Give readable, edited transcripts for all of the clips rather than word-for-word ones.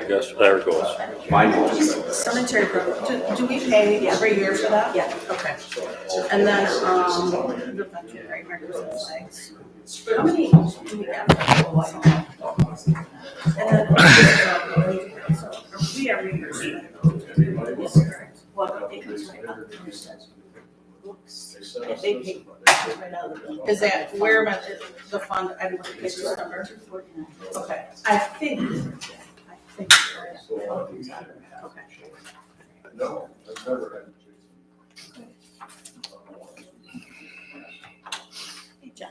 Yes, there it goes. Cemetery program, do we pay every year for that? Yeah. Okay. And then, the veterinary records and flags. How many do we have? And then, so, we are reimbursed. Yes, correct. Well, it comes right out of the books. If they pay for it, right out of the bill. Is that, where am I, the fund, I didn't get this number? Okay, I think. Okay. No, I've never had. Hey, John.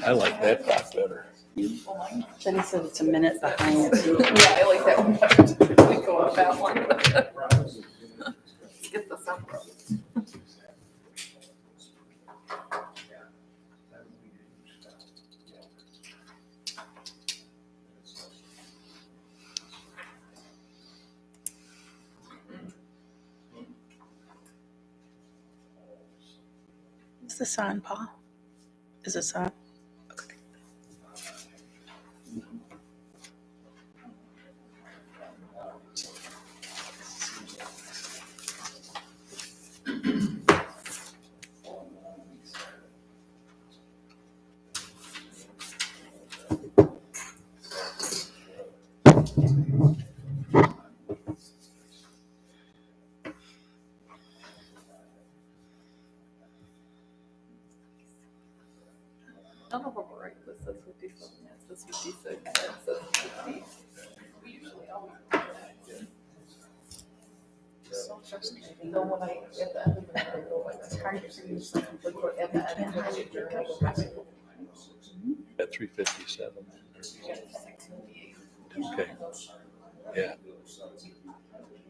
I like that clock better. Jenny said it's a minute behind. Yeah, I like that one. We go with that one. Get the up. Is this on, Paul? Is this on? Okay. None of them are right. This says 57, that says 56, that says 50. We usually always do that. So frustrating. So when I, at the end of the night, I go like, It's hard to use something at the end of the year, I go back. At 3:57. Okay. Yeah.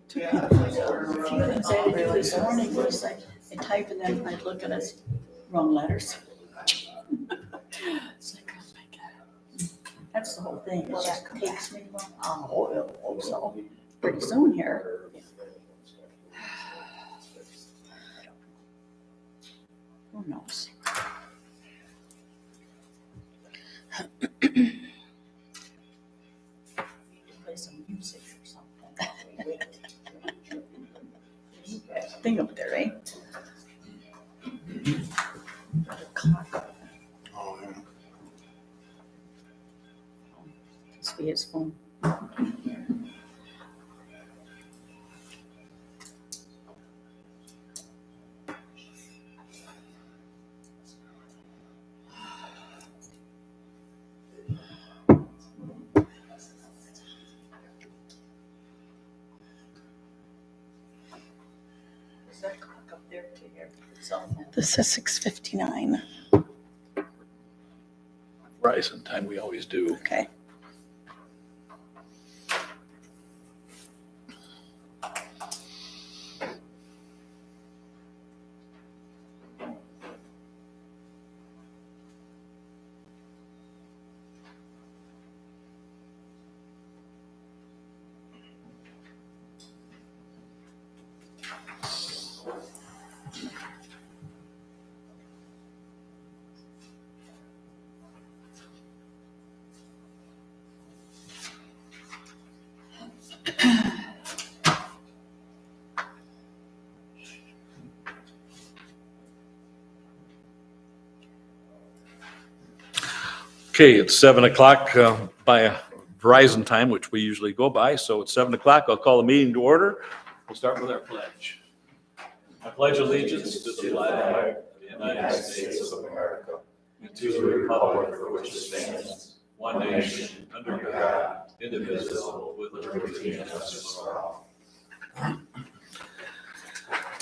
Two people, a few things I had to do this morning was I type and then I'd look at it, wrong letters. It's like, oh my God. That's the whole thing, it just takes me long, so pretty soon here. Who knows? Play some music or something. Thing up there, eh? Clock. Oh, yeah. Must be his phone. Is that clock up there to your cell phone? This is 6:59. Rising time, we always do. Okay. Okay, it's 7 o'clock by Verizon time, which we usually go by. So it's 7 o'clock. I'll call the meeting to order. We'll start with our pledge. I pledge allegiance to the flag of the United States of America and to the republic for which it stands, one nation, under God, indivisible, with liberty and justice for all.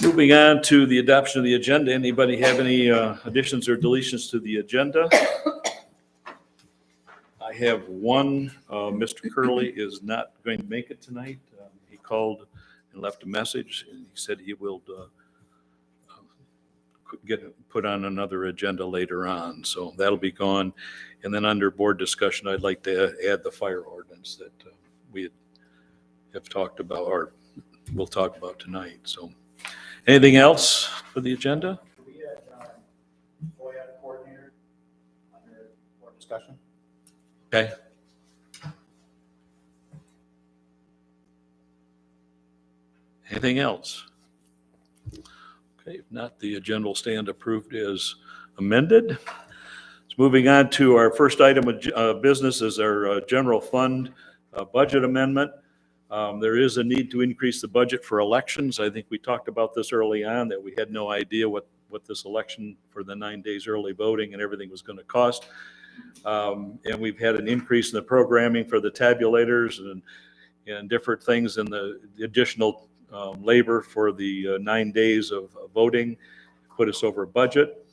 Moving on to the adoption of the agenda. Anybody have any additions or deletions to the agenda? I have one. Mr. Curley is not going to make it tonight. He called and left a message, and he said he will get put on another agenda later on. So that'll be gone. And then under board discussion, I'd like to add the fire ordinance that we had have talked about, or we'll talk about tonight. So anything else for the agenda? We had FOIA coordinator under board discussion. Okay. Anything else? Okay, if not, the agenda will stand approved as amended. So moving on to our first item of business is our general fund budget amendment. There is a need to increase the budget for elections. I think we talked about this early on, that we had no idea what this election for the 9 days early voting and everything was going to cost. And we've had an increase in the programming for the tabulators and different things, and the additional labor for the 9 days of voting put us over budget.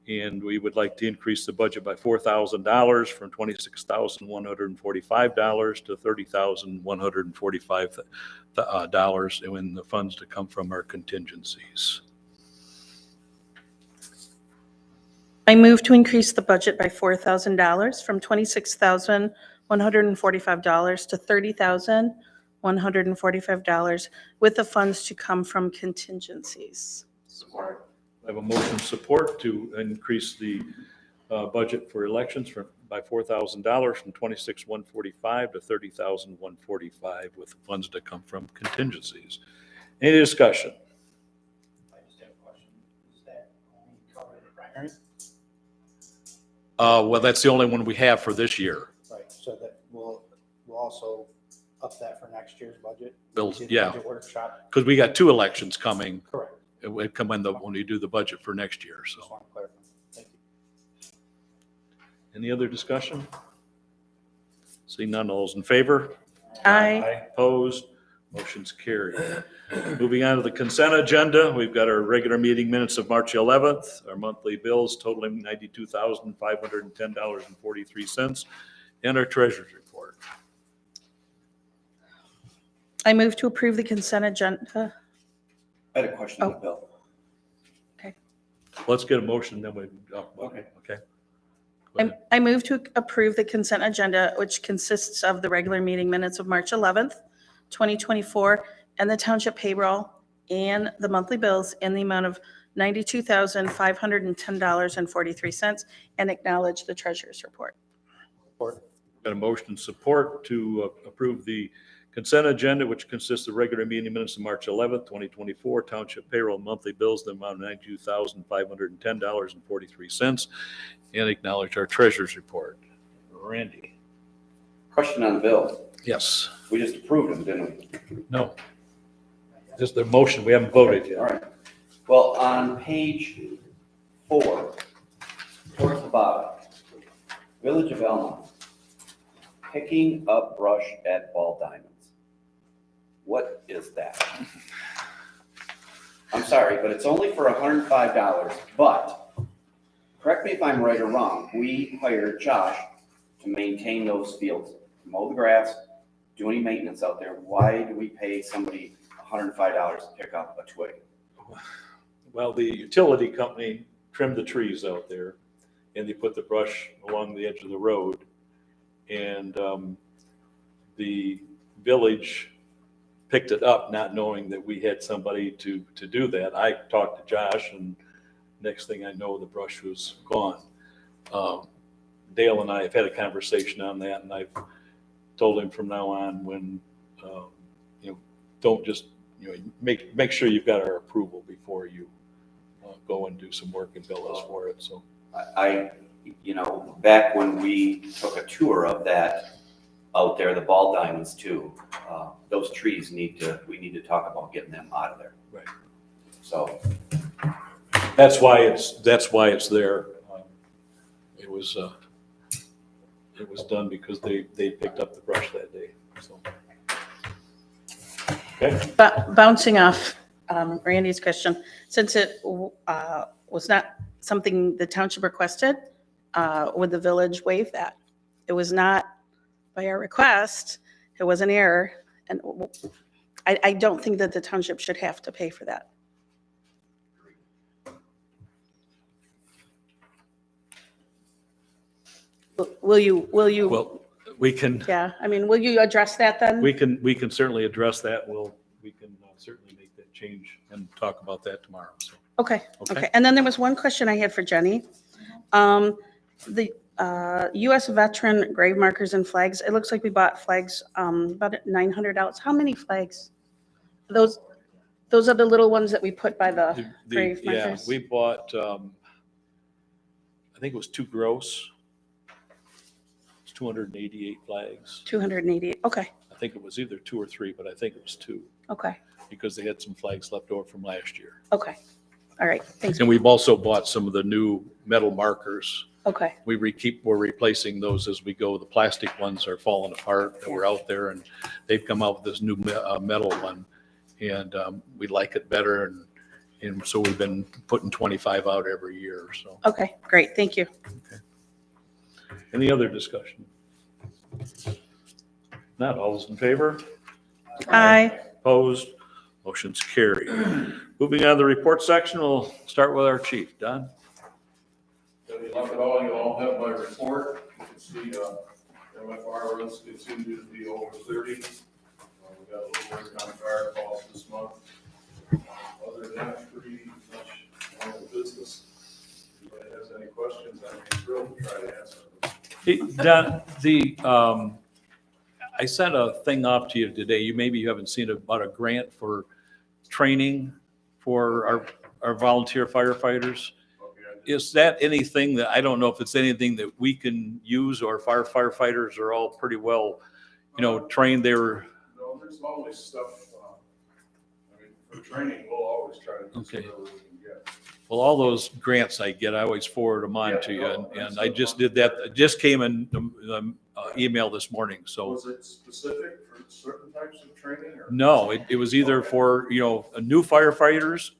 And we would like to increase the budget by $4,000 from $26,145 to $30,145, and the funds to come from our contingencies. I move to increase the budget by $4,000 from $26,145 to $30,145 with the funds to come from contingencies. Support. I have a motion support to increase the budget for elections by $4,000 from $26,145 to $30,145 with the funds to come from contingencies. Any discussion? I just have a question. Is that only covered the primary? Well, that's the only one we have for this year. Right, so that we'll also up that for next year's budget? Bills, Did yeah, Budget workshop, because we got 2 elections coming. correct. It would come when we do the budget for next year. Just So, want to clarify. Thank you. any other discussion? Seeing none, all those in favor? Aye. Opposed? Motion's carried. Moving on to the consent agenda, we've got our regular meeting minutes of March 11th, our monthly bills totaling $92,510.43, and our treasurer's report. I move to approve the consent agenda. I had a question on the bill. Let's get a motion, then we, okay. Go ahead. I move to approve the consent agenda, which consists of the regular meeting minutes of March 11th, 2024, and the township payroll and the monthly bills in the amount of $92,510.43, and acknowledge the treasurer's report. Support. Got a motion support to approve the consent agenda, which consists of regular meeting minutes of March 11th, 2024, township payroll and monthly bills in the amount of $92,510.43, and acknowledge our treasurer's report. Randy? Question on the bill. Yes. We just approved them, didn't we? No. Just the motion, we haven't voted All yet. right. Well, on page 4, towards the bottom, Village of Elma, picking up brush at Ball Diamonds. What is that? I'm sorry, but it's only for $105, but correct me if I'm right or wrong, we hired Josh to maintain those fields, mow the grass, do any maintenance out there. Why do we pay somebody $105 to pick up a twig? Well, the utility company trimmed the trees out there, and they put the brush along the edge of the road. And the village picked it up, not knowing that we had somebody to do that. I talked to Josh, and next thing I know, the brush was gone. Dale and I have had a conversation on that, and I've told him from now on, when don't just make sure you've got our approval before you go and do some work and bill us for it. So Back when we took a tour of that out there, the Ball Diamonds too, those trees we need to talk about getting them out of there. Right. So that's why it's there. It was done because they picked up the brush that day. So. Okay. Bouncing off Randy's question, since it was not something the township requested, would the village waive that? It was not by our request, it was an error, and I don't think that the township should have to pay for that. Will you? Well, We can, Yeah, I mean, will you address that then? we can certainly address that. We can certainly make that change and talk about that tomorrow, so. Okay, Okay. okay. And then there was one question I had for Jenny. The U.S. veteran grave markers and flags, it looks like we bought flags, about $900. How many flags? Those are the little ones that we put by the grave Yeah, markers? we bought, I think it was 2 gross. It's 288 flags. 280, okay, I think it was either 2 or 3, but I think it was 2 okay, because they had some flags left over from last year. okay. All right, thanks. And we've also bought some of the new metal markers. Okay, We're replacing those as we go. The plastic ones are falling apart that were out there, and they've come out with this new metal one. And we like it better, and so we've been putting 25 out every year, so. okay, great, thank you. Any other discussion? Not all those in favor? Aye. Opposed? Motion's carried. Moving on to the report section, we'll start with our chief. Don? Good luck at all. You all have my report. You can see, MFR runs continue to be over 30. We got a little work on fire calls this month. Other than that, pretty much normal business. If anybody has any questions, I'd be thrilled to try to answer them. Hey, Don, I sent a thing off to you today. Maybe you haven't seen it, about a grant for training for our volunteer firefighters. Okay. Is that anything that, I don't know if it's anything that we can use, or firefighters are all pretty well, trained. No, there's always stuff, I mean, for training, we'll always try to do Okay. whatever we can get. Well, all those grants I get, I always forward them on to you, and I just did that. It just came in the email this morning, so. Was it specific for certain types of training or? No, it was either for, new firefighters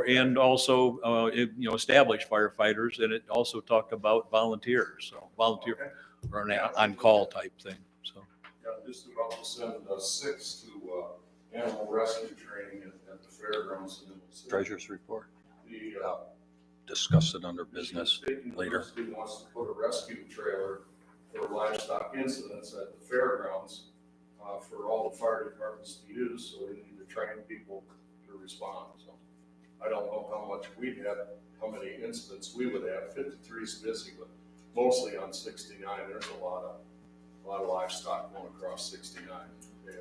and also, established firefighters, and it also talked about volunteers, so volunteer Okay. or an on-call type thing, so. Yeah, just about to send 6 to animal rescue training at the fairgrounds. And Treasurer's report. The Discuss it under business State later. University wants to put a rescue trailer for livestock incidents at the fairgrounds for all the fire departments to use, so they need to train people to respond. So I don't know how much we'd have, how many incidents we would have. 53 is busy, but mostly on 69. There's a lot of livestock going across 69 daily.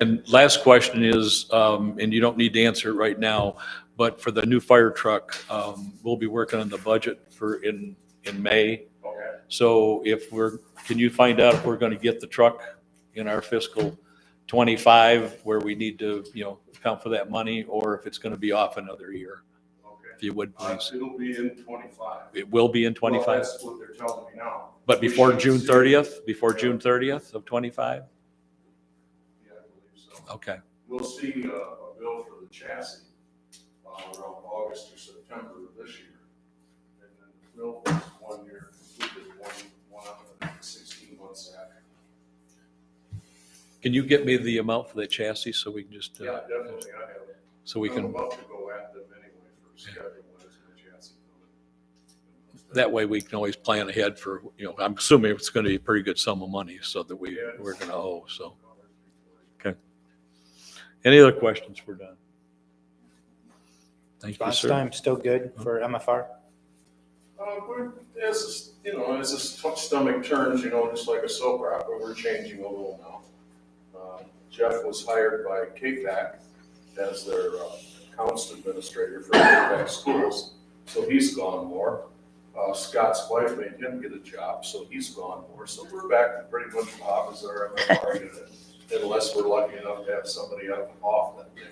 And last question is, and you don't need to answer it right now, but for the new fire truck, we'll be working on the budget for in May. Okay. So can you find out if we're going to get the truck in our fiscal 25, where we need to, account for that money, or if it's going to be off another year, Okay. if you would, please. It'll be in 25. It will be in Well, 25, that's what they're telling me now. but We before should June see- 30th, before June 30th of 25? Yeah, I believe so. Okay, We'll see a bill for the chassis around August or September of this year. And then the bill was 1 year completed, one up to 16 months after. can you get me the amount for that chassis so we can just, Yeah, definitely, I have. so we I'm can, about to go at them anyway for scheduling when it's the chassis coming. that way we can always plan ahead for, I'm assuming it's going to be a pretty good sum of money so that we're going to owe, so. Any other questions for Don? Thank you, Response sir. time still good for MFR? We're, as this stomach turns, just like a soap opera, we're changing a little now. Jeff was hired by KFAC as their accounts administrator for KFAC schools, so he's gone more. Scott's wife made him get a job, so he's gone more. So we're back to pretty much Bob as our MFR unit, unless we're lucky enough to have somebody off that day.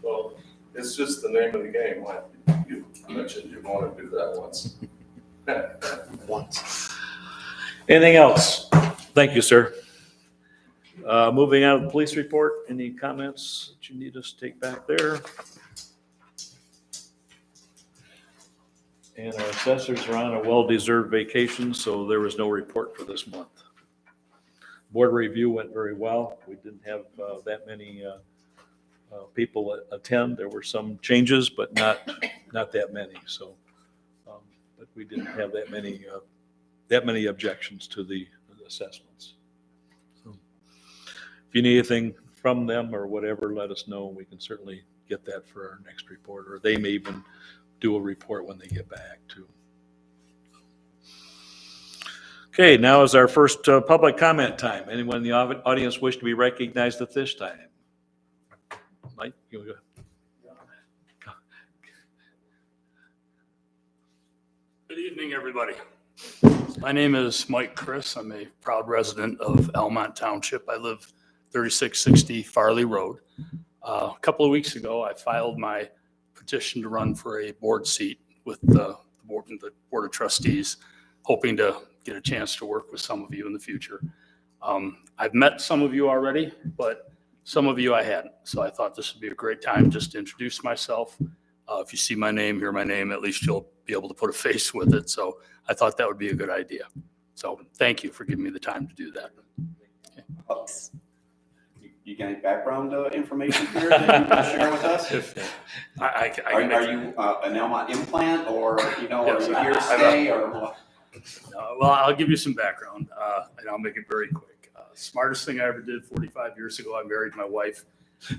Well, it's just the name of the game. Like you mentioned, you want to do that once. Once. Anything else? Thank you, sir. Moving on to the police report. Any comments that you need us to take back there? And our assessors are on a well-deserved vacation, so there was no report for this month. Board review went very well. We didn't have that many people attend. There were some changes, but not that many. So, but we didn't have that many objections to the assessments. So if you need anything from them or whatever, let us know. We can certainly get that for our next report, or they may even do a report when they get back too. Okay, now is our first public comment time. Anyone in the audience wish to be recognized at this time? Mike, you go. Good evening, everybody. My name is Mike Chris. I'm a proud resident of Almont Township. I live 3660 Farley Road. A couple of weeks ago, I filed my petition to run for a board seat with the Board of Trustees, hoping to get a chance to work with some of you in the future. I've met some of you already, but some of you I hadn't. So I thought this would be a great time just to introduce myself. If you see my name, hear my name, at least you'll be able to put a face with it. So I thought that would be a good idea. So thank you for giving me the time to do that. You got any background information here that you can share with us? Are you an Elmont implant, or are you here to stay, or what? Well, I'll give you some background, and I'll make it very quick. Smartest thing I ever did 45 years ago, I married my wife,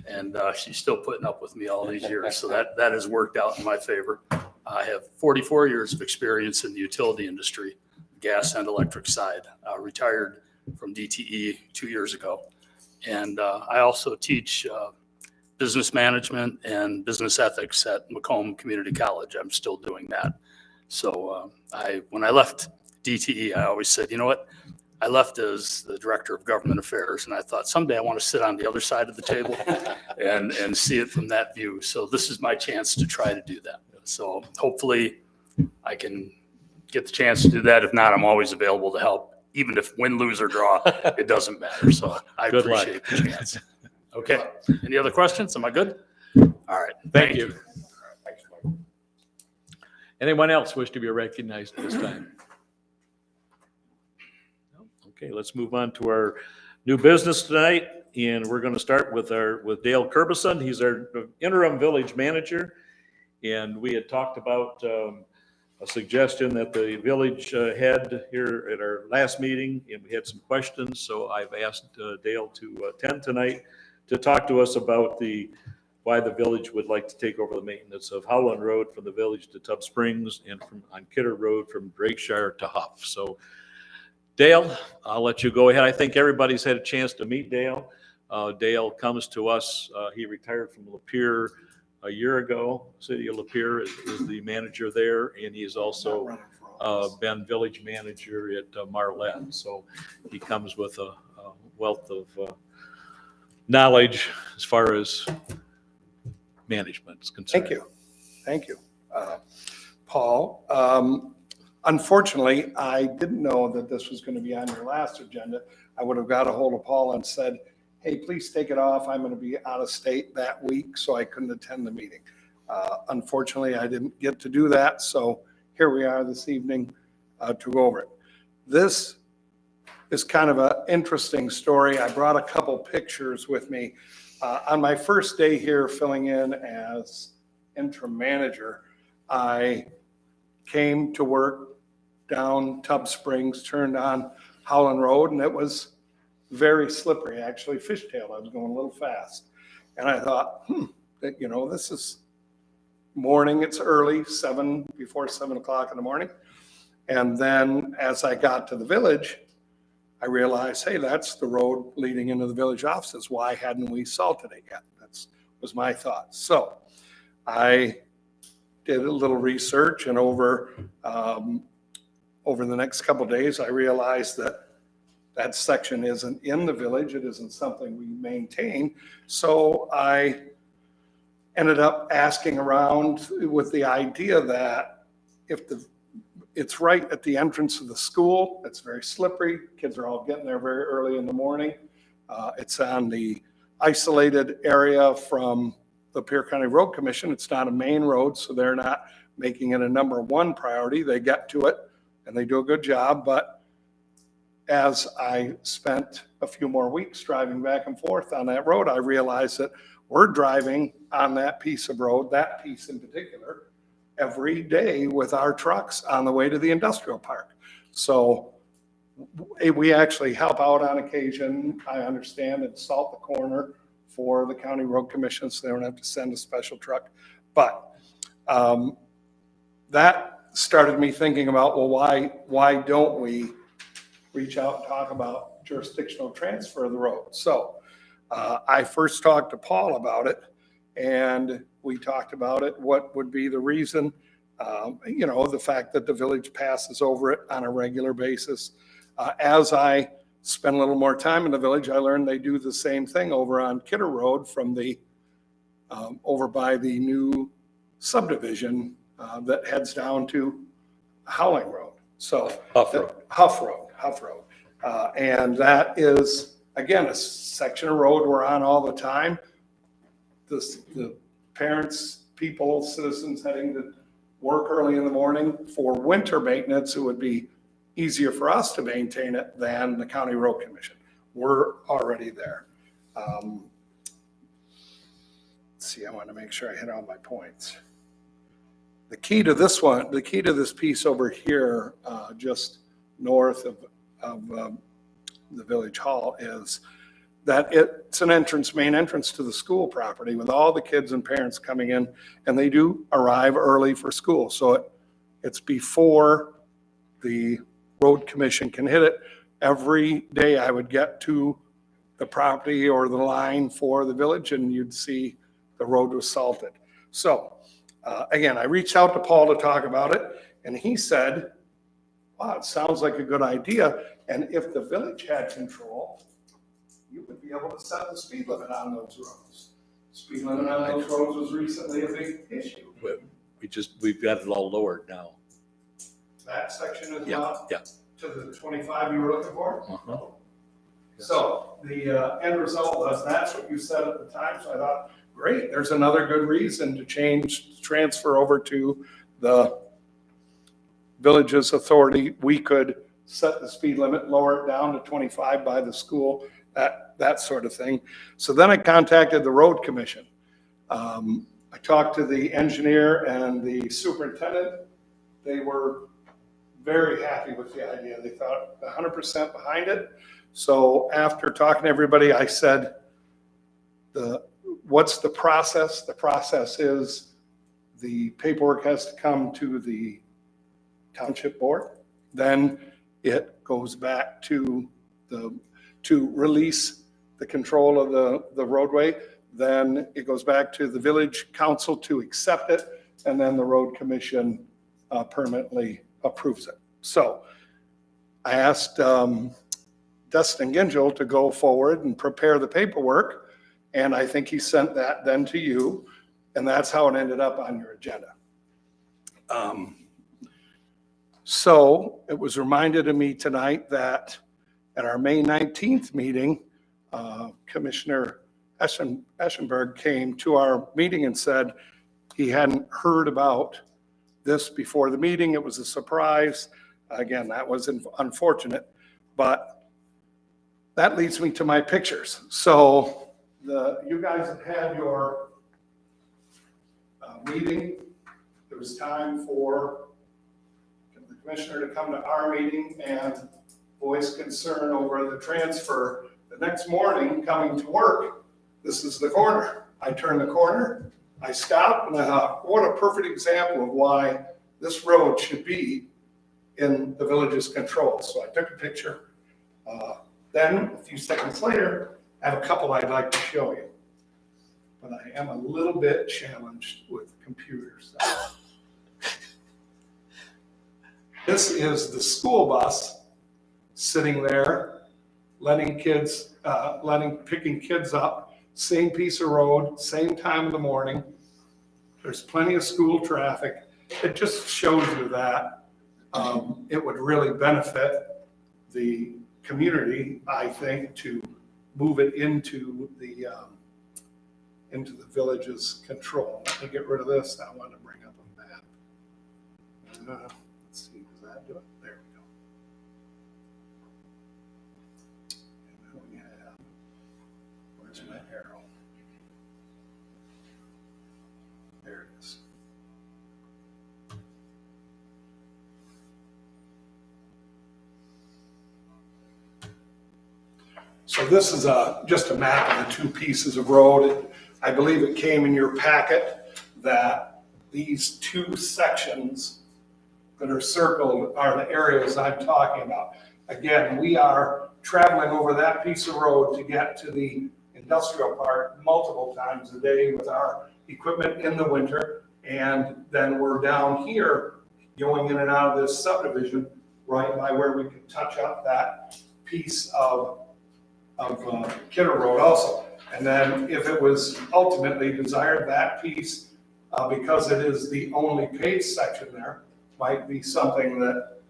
and she's still putting up with me all these years. So that has worked out in my favor. I have 44 years of experience in the utility industry, gas and electric side. Retired from DTE 2 years ago. And I also teach business management and business ethics at Macomb Community College. I'm still doing that. So when I left DTE, I always said, you know what? I left as the director of government affairs, and I thought someday I want to sit on the other side of the table and see it from that view. So this is my chance to try to do that. So hopefully I can get the chance to do that. If not, I'm always available to help. Even if win, lose, or draw, it doesn't matter. So I Good luck. appreciate the chance. Okay. Any other questions? Am I good? All right. Thank you. Anyone else wish to be recognized at this time? No? Okay, let's move on to our new business tonight, and we're going to start with Dale Curbison. He's our interim village manager, and we had talked about a suggestion that the village had here at our last meeting, and we had some questions. So I've asked Dale to attend tonight to talk to us about why the village would like to take over the maintenance of Howland Road from the village to Tub Springs, and on Kidder Road from Drakeshire to Huff. So Dale, I'll let you go ahead. I think everybody's had a chance to meet Dale. Dale comes to us. He retired from Lapeer a year ago. City of Lapeer is the manager there, and he's also been village manager at Marlette. So he comes with a wealth of knowledge as far as management is concerned. Thank you. Paul, unfortunately, I didn't know that this was going to be on your last agenda. I would have got a hold of Paul and said, hey, please take it off. I'm going to be out of state that week, so I couldn't attend the meeting. Unfortunately, I didn't get to do that, so here we are this evening to go over it. This is kind of an interesting story. I brought a couple pictures with me. On my first day here filling in as interim manager, I came to work down Tub Springs, turned on Howland Road, and it was very slippery, actually fishtail. I was going a little fast. And I thought, this is morning, it's early, before 7 o'clock in the morning. And then as I got to the village, I realized, hey, that's the road leading into the village offices. Why hadn't we salted it yet? That was my thought. So I did a little research, and over the next couple of days, I realized that section isn't in the village. It isn't something we maintain. So I ended up asking around with the idea that it's right at the entrance of the school. It's very slippery. Kids are all getting there very early in the morning. It's on the isolated area from the Pierre County Road Commission. It's not a main road, so they're not making it a number one priority. They get to it and they do a good job. But as I spent a few more weeks driving back and forth on that road, I realized that we're driving on that piece of road, that piece in particular, every day with our trucks on the way to the industrial park. So we actually help out on occasion, I understand, and salt the corner for the county road commission, so they don't have to send a special truck. But that started me thinking about, well, why don't we reach out and talk about jurisdictional transfer of the road? So I first talked to Paul about it, and we talked about it, what would be the reason, the fact that the village passes over it on a regular basis. As I spent a little more time in the village, I learned they do the same thing over on Kidder Road from over by the new subdivision that heads down to Howling Road. So Huff Road. Huff Road. And that is, again, a section of road we're on all the time. The parents, people, citizens heading to work early in the morning, for winter maintenance, it would be easier for us to maintain it than the county road commission. We're already there. Let's see, I want to make sure I hit all my points. The key to this piece over here, just north of the village hall, is that it's an main entrance to the school property with all the kids and parents coming in, and they do arrive early for school. So it's before the road commission can hit it. Every day I would get to the property or the line for the village, and you'd see the road was salted. So again, I reached out to Paul to talk about it, and he said, wow, it sounds like a good idea. And if the village had control, you would be able to set the speed limit on those roads. Speed limit on those roads was recently a big issue. We've got it all lowered now. That section is Yeah, not yeah. to the 25 you were looking for? Uh-huh. So the end result was that's what you said at the time. So I thought, great, there's another good reason to transfer over to the village's authority. We could set the speed limit, lower it down to 25 by the school, that sort of thing. So then I contacted the road commission. I talked to the engineer and the superintendent. They were very happy with the idea. They thought 100% behind it. So after talking to everybody, I said, what's the process? The process is the paperwork has to come to the township board. Then it goes back to release the control of the roadway. Then it goes back to the village council to accept it. And then the road commission permanently approves it. So I asked Dustin Gingell to go forward and prepare the paperwork. And I think he sent that then to you. And that's how it ended up on your agenda. So it was reminded to me tonight that at our May 19th meeting, Commissioner Eschenberg came to our meeting and said he hadn't heard about this before the meeting. It was a surprise. Again, that was unfortunate, but that leads me to my pictures. So you guys have had your meeting. It was time for the commissioner to come to our meeting and voice concern over the transfer. The next morning, coming to work, this is the corner. I turn the corner, I stop, and I thought, what a perfect example of why this road should be in the village's control. So I took a picture. Then, a few seconds later, I have a couple I'd like to show you. But I am a little bit challenged with computers. This is the school bus sitting there, picking kids up, same piece of road, same time of the morning. There's plenty of school traffic. It just shows you that it would really benefit the community, I think, to move it into the village's control. Let me get rid of this. I want to bring up a map. Let's see, does that do it? There we go. And then we have, where's my arrow? There it is. So this is just a map of the two pieces of road. I believe it came in your packet that these two sections that are circled are the areas I'm talking about. Again, we are traveling over that piece of road to get to the industrial park multiple times a day with our equipment in the winter. And then we're down here going in and out of this subdivision right by where we could touch up that piece of Kidder Road also. And then if it was ultimately desired, that piece, because it is the only paved section there, might be something that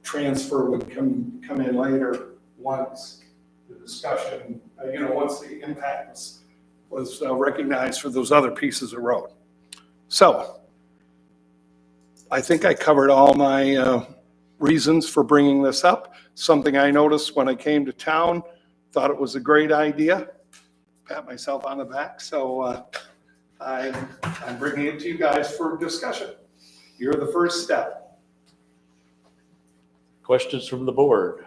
transfer would come in later once the discussion, once the impact was recognized for those other pieces of road. So I think I covered all my reasons for bringing this up. Something I noticed when I came to town, thought it was a great idea. Pat myself on the back. So I'm bringing it to you guys for discussion. You're the first step. Questions from the board?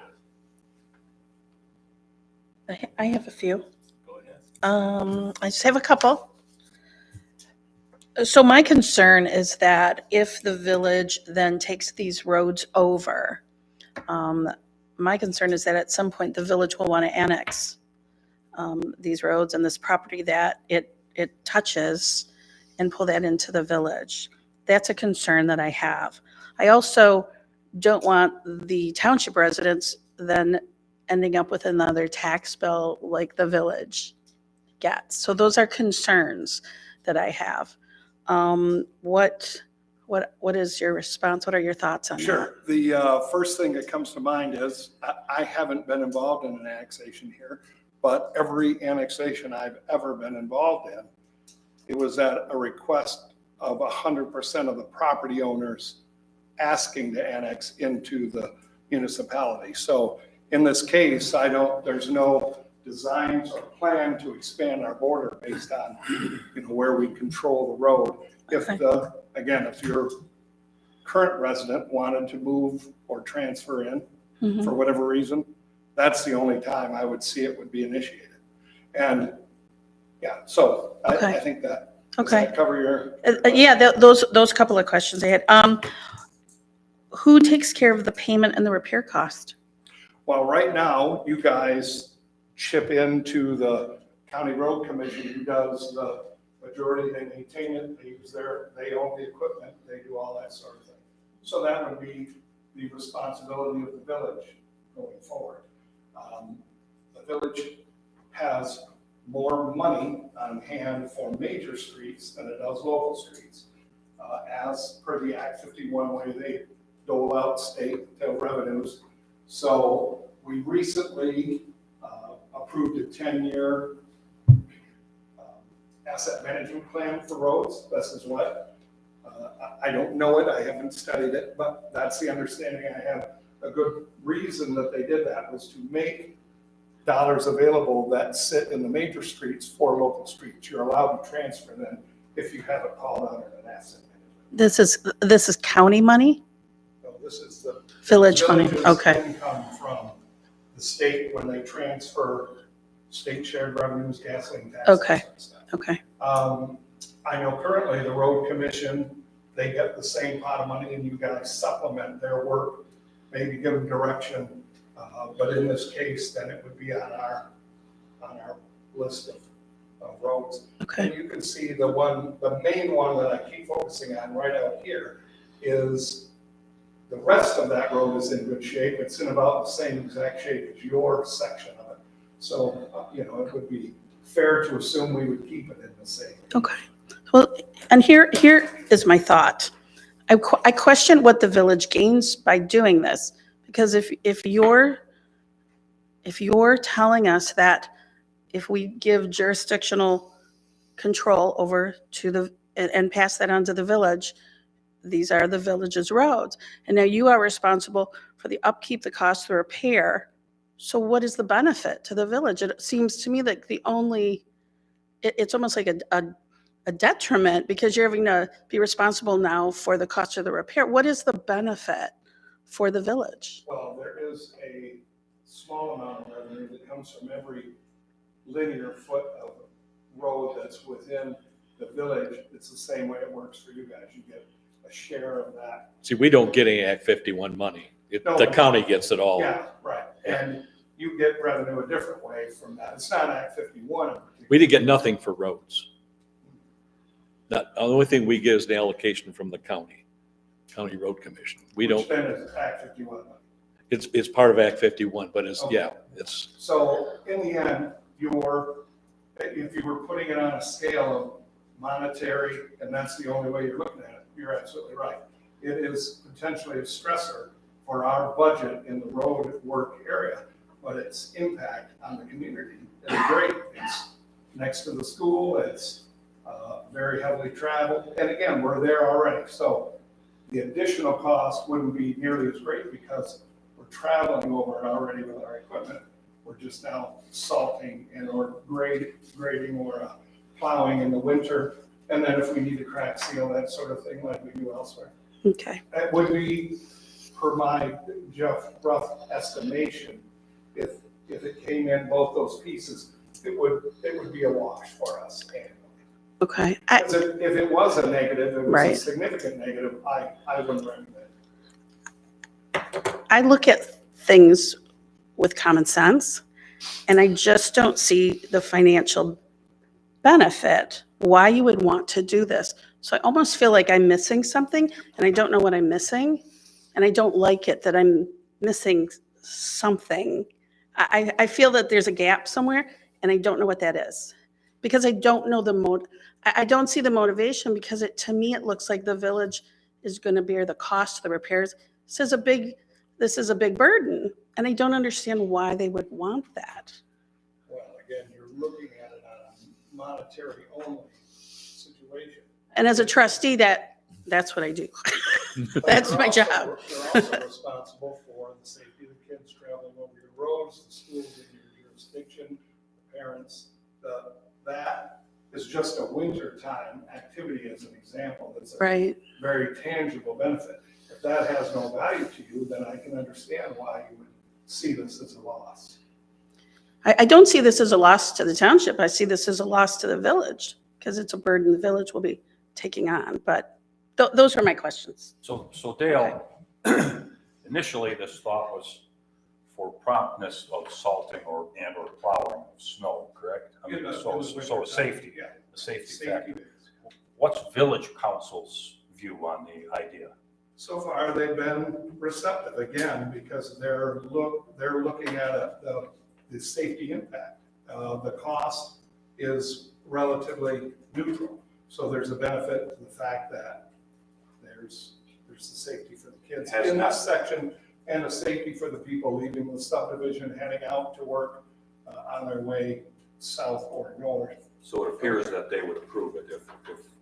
I have a few. Go ahead. I just have a couple. So my concern is that if the village then takes these roads over, my concern is that at some point the village will want to annex these roads and this property that it touches and pull that into the village. That's a concern that I have. I also don't want the township residents then ending up with another tax bill like the village gets. So those are concerns that I have. What is your response? What are your thoughts on that? Sure. The first thing that comes to mind is I haven't been involved in an annexation here, but every annexation I've ever been involved in, it was at a request of 100% of the property owners asking to annex into the municipality. So in this case, there's no designs or plan to expand our border based on, where we control the road. If if your current resident wanted to move or transfer in for whatever reason, that's the only time I would see it would be initiated. And so I think that. Does that cover your? Those couple of questions I had. Who takes care of the payment and the repair cost? Well, right now, you guys chip into the county road commission, who does the majority. They maintain it, they own the equipment, they do all that sort of thing. So that would be the responsibility of the village going forward. The village has more money on hand for major streets than it does local streets. As per the Act 51 way they dole out state revenues. So we recently approved a 10-year asset management plan for roads. This is what, I don't know it, I haven't studied it, but that's the understanding I have. A good reason that they did that was to make dollars available that sit in the major streets for local streets. You're allowed to transfer them if you have it called out in an asset management. This is county money? So this is the Village money, village's okay. income from the state when they transfer state shared revenues, gasoline tax. Okay. Okay. I know currently the road commission, they get the same pot of money and you guys supplement their work, maybe give them direction. But in this case, then it would be on our list of roads. Okay. And you can see the main one that I keep focusing on right out here is the rest of that road is in good shape. It's in about the same exact shape as your section of it. So, it would be fair to assume we would keep it in the same. Okay. Well, and here is my thought. I question what the village gains by doing this, because if you're telling us that if we give jurisdictional control over to and pass that on to the village, these are the village's roads, and now you are responsible for the upkeep, the cost, the repair. So what is the benefit to the village? It seems to me like it's almost like a detriment, because you're having to be responsible now for the cost of the repair. What is the benefit for the village? Well, there is a small amount of revenue that comes from every linear foot of road that's within the village. It's the same way it works for you guys. You get a share of that. See, we don't get any Act 51 money. No. The county gets it all. Yeah, right. And you get revenue a different way from that. It's not Act 51 in particular. We didn't get nothing for roads. The only thing we get is the allocation from the county road commission. We Which don't, then is Act 51 money. it's part of Act 51, but it's, Okay. yeah, it's, So in the end, if you were putting it on a scale of monetary, and that's the only way you're looking at it, you're absolutely right. It is potentially a stressor for our budget in the road work area, but its impact on the community is great. It's next to the school, it's very heavily traveled, and again, we're there already. So the additional cost wouldn't be nearly as great because we're traveling over it already with our equipment. We're just now salting and or grading or plowing in the winter. And then if we need to crack seal, that sort of thing like we do elsewhere. Okay. That would be, per my rough estimation, if it came in both those pieces, it would be a wash for us annually. Okay. Because if it was a negative, it was Right. a significant negative, I wouldn't recommend it. I look at things with common sense, and I just don't see the financial benefit, why you would want to do this. So I almost feel like I'm missing something, and I don't know what I'm missing, and I don't like it that I'm missing something. I feel that there's a gap somewhere, and I don't know what that is. Because I don't know I don't see the motivation, because to me, it looks like the village is going to bear the cost of the repairs. This is a big burden, and I don't understand why they would want that. Well, again, you're looking at it on a monetary only situation. And as a trustee, that's what I do. That's my job. They're also responsible for the safety of the kids traveling over your roads, the schools in your jurisdiction, the parents. That is just a wintertime activity as an example. That's a Right. very tangible benefit. If that has no value to you, then I can understand why you would see this as a loss. I don't see this as a loss to the township. I see this as a loss to the village, because it's a burden the village will be taking on. But those are my questions. So Dale, initially this thought was for promptness of salting or plowing of snow, correct? I mean, so a safety, Yeah. a safety Safety factor. base. What's village council's view on the idea? So far, they've been receptive again, because they're looking at the safety impact. The cost is relatively neutral. So there's a benefit to the fact that there's the safety for the kids in this section, and a safety for the people leaving the subdivision, heading out to work on their way south or north. So it appears that they would approve it if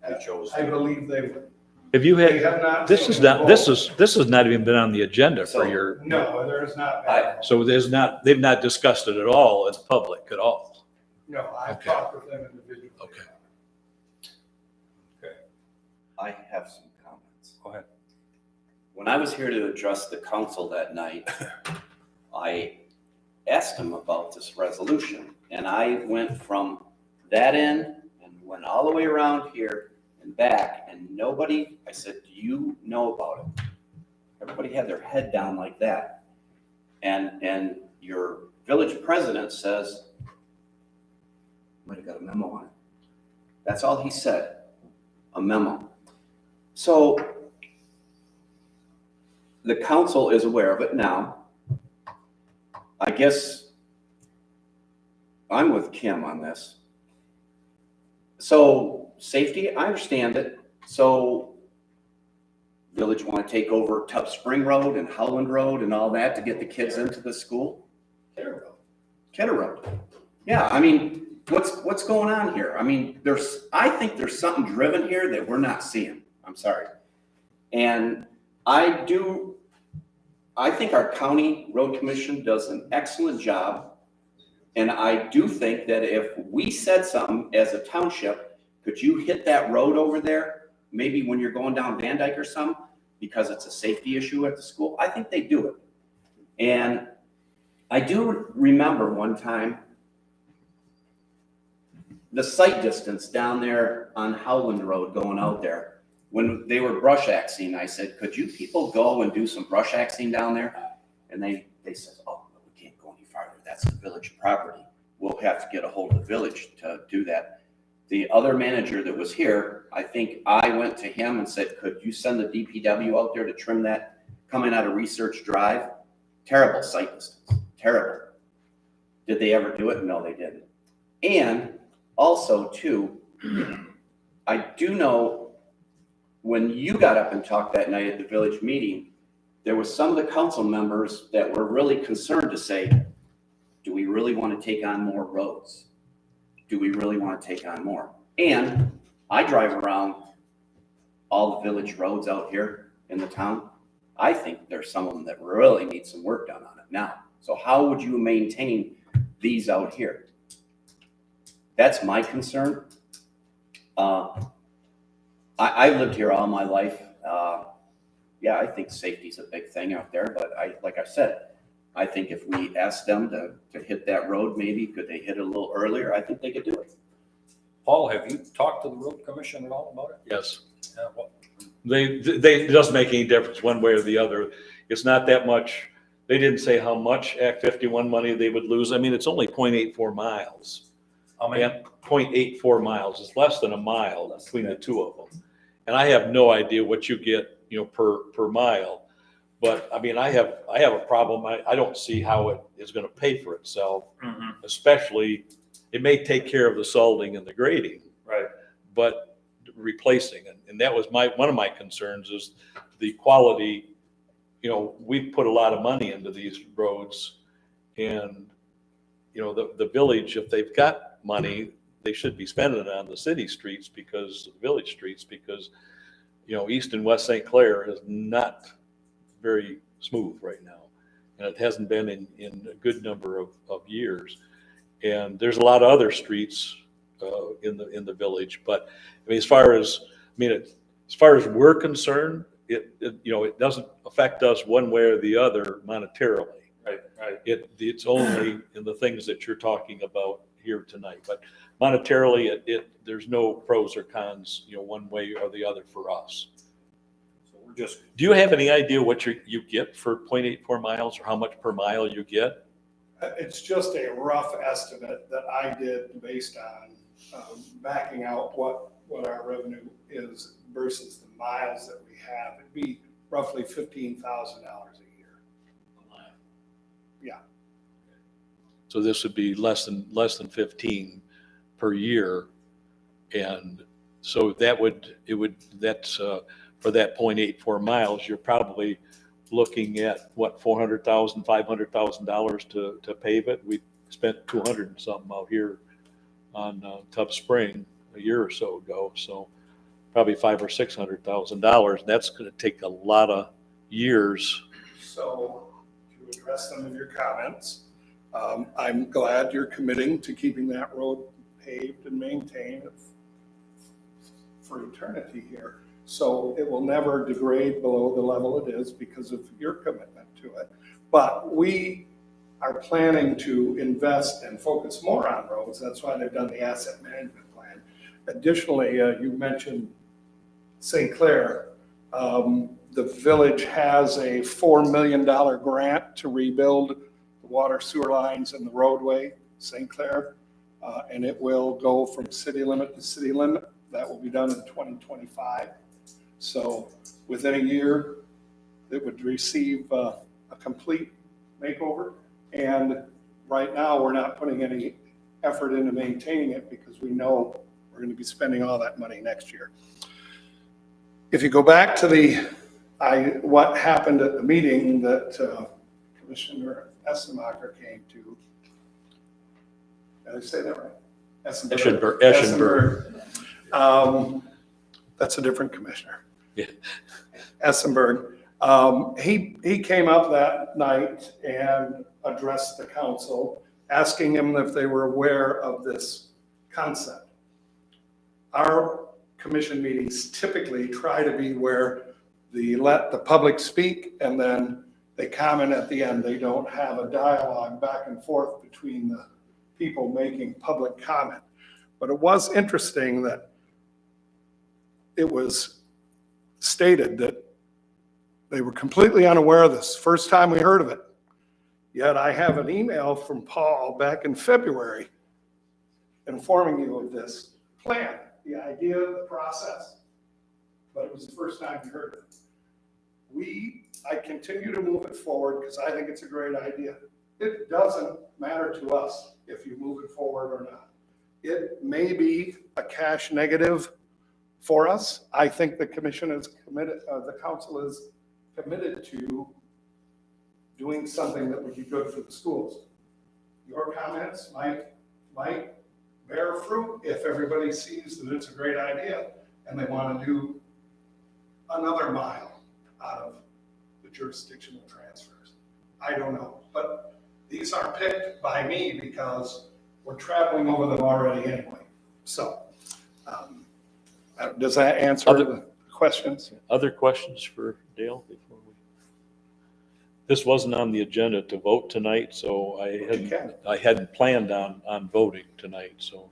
they chose I to. believe they would. have you They had, have not. this is taken a not, vote. this has not even been on the agenda for So- your, No, there's not. so they've not discussed it at all in public at all. No, I've Okay. talked with them individually. Okay. I have some comments. Go ahead. When I was here to address the council that night, I asked him about this resolution, and I went from that end and went all the way around here and back, and nobody, I said, do you know about it? Everybody had their head down like that. And your village president says, might have got a memo on it. That's all he said, a memo. So the council is aware of it now. I guess I'm with Kim on this. So safety, I understand it. So village want to take over Tub Spring Road and Howland Road and all that to get the kids into the school? Kidder Road. Yeah, I mean, what's going on here? I mean, I think there's something driven here that we're not seeing. I'm sorry. And I think our county road commission does an excellent job. And I do think that if we said something as a township, could you hit that road over there? Maybe when you're going down Van Dyke or something, because it's a safety issue at the school. I think they do it. And I do remember one time, the sight distance down there on Howland Road going out there, when they were brush axing, I said, could you people go and do some brush axing down there? And they said, oh, we can't go any farther. That's the village property. We'll have to get a hold of the village to do that. The other manager that was here, I think I went to him and said, could you send the DPW out there to trim that coming out of Research Drive? Terrible sight distance, terrible. Did they ever do it? No, they didn't. And also, too, I do know when you got up and talked that night at the village meeting, there was some of the council members that were really concerned to say, do we really want to take on more roads? Do we really want to take on more? And I drive around all the village roads out here in the town. I think there's some of them that really need some work done on it now. So how would you maintain these out here? That's my concern. I lived here all my life. Yeah, I think safety's a big thing out there, but like I said, I think if we asked them to hit that road, maybe could they hit it a little earlier? I think they could do it. Paul, have you talked to the road commission at all about it? Yes. Yeah, well, It doesn't make any difference one way or the other. It's not that much. They didn't say how much Act 51 money they would lose. I mean, it's only 0.84 miles. how many? And 0.84 miles. It's less than a mile between the two of them. And I have no idea what you get, per mile. But I mean, I have a problem. I don't see how it is going to pay for itself, especially it may take care of the salting and the grading, Right. but replacing. And that was one of my concerns is the quality. We've put a lot of money into these roads and, the village, if they've got money, they should be spending it on the city streets because the village streets, because, East and West St. Clair is not very smooth right now. And it hasn't been in a good number of years. And there's a lot of other streets in the village, but I mean, as far as we're concerned, it doesn't affect us one way or the other monetarily. Right. It's only in the things that you're talking about here tonight, but monetarily, there's no pros or cons, one way or the other for us. So we're just, Do you have any idea what you get for 0.84 miles or how much per mile you get? It's just a rough estimate that I did based on backing out what our revenue is versus the miles that we have. It'd be roughly $15,000 a year. Yeah. So this would be less than 15 per year. And so that's for that 0.84 miles, you're probably looking at what, $400,000, $500,000 to pave it. We spent 200 and something out here on Tubb Spring a year or so ago. So probably $500,000 or $600,000. That's going to take a lot of years. So to address some of your comments, I'm glad you're committing to keeping that road paved and maintained for eternity here. So it will never degrade below the level it is because of your commitment to it. But we are planning to invest and focus more on roads. That's why they've done the asset management plan. Additionally, you mentioned St. Clair. The village has a $4 million grant to rebuild the water sewer lines and the roadway, St. Clair. And it will go from city limit to city limit. That will be done in 2025. So within a year, it would receive a complete makeover. And right now, we're not putting any effort into maintaining it because we know we're going to be spending all that money next year. If you go back to what happened at the meeting that Commissioner Essemacher came to, did I say that right? Eschenberg. That's a different commissioner. Yeah. Essenberg. He came up that night and addressed the council, asking them if they were aware of this concept. Our commission meetings typically try to be where let the public speak and then they comment at the end. They don't have a dialogue back and forth between the people making public comment. But it was interesting that it was stated that they were completely unaware of this, first time we heard of it. Yet I have an email from Paul back in February informing you of this plan, the idea, the process, but it was the first time we heard of it. I continue to move it forward because I think it's a great idea. It doesn't matter to us if you move it forward or not. It may be a cash negative for us. I think the commission is committed, the council is committed to doing something that would be good for the schools. Your comments might bear fruit if everybody sees that it's a great idea and they want to do another mile out of the jurisdictional transfers. I don't know, but these are picked by me because we're traveling over them already anyway. So, does that answer the questions? Other questions for Dale before we? This wasn't on the agenda to vote tonight, so I hadn't planned on voting tonight, so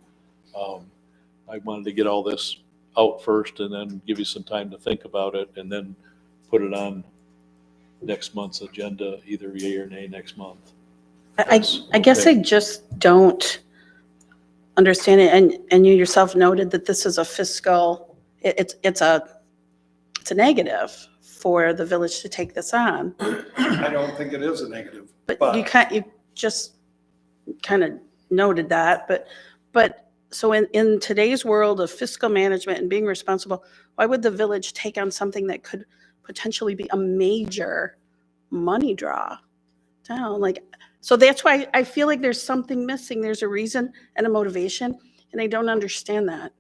I wanted to get all this out first and then give you some time to think about it and then put it on next month's agenda, either yay or nay next month. I guess I just don't understand it. And you yourself noted that this is a fiscal, it's a negative for the village to take this on. I don't think it is a negative. But you just kind of noted that, but so in today's world of fiscal management and being responsible, why would the village take on something that could potentially be a major money draw down? Like, so that's why I feel like there's something missing. There's a reason and a motivation, and I don't understand that.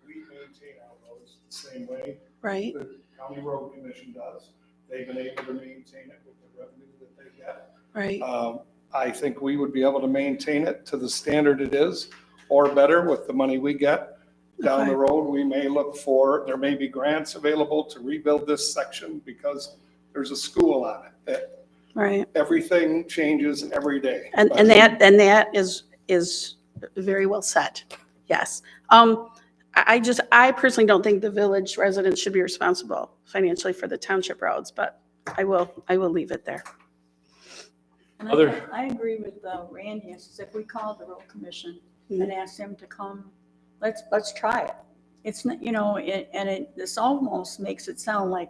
We maintain our roads the same way Right? the county road commission does. They've been able to maintain it with the revenue that they get. Right. I think we would be able to maintain it to the standard it is, or better with the money we get. Down the road, we may look there may be grants available to rebuild this section because there's a school on it. Right. Everything changes every day. And that is very well said. Yes. I personally don't think the village residents should be responsible financially for the township roads, but I will leave it there. And Other- I agree with Randy. If we called the road commission and asked them to come, let's try it. It's not, this almost makes it sound like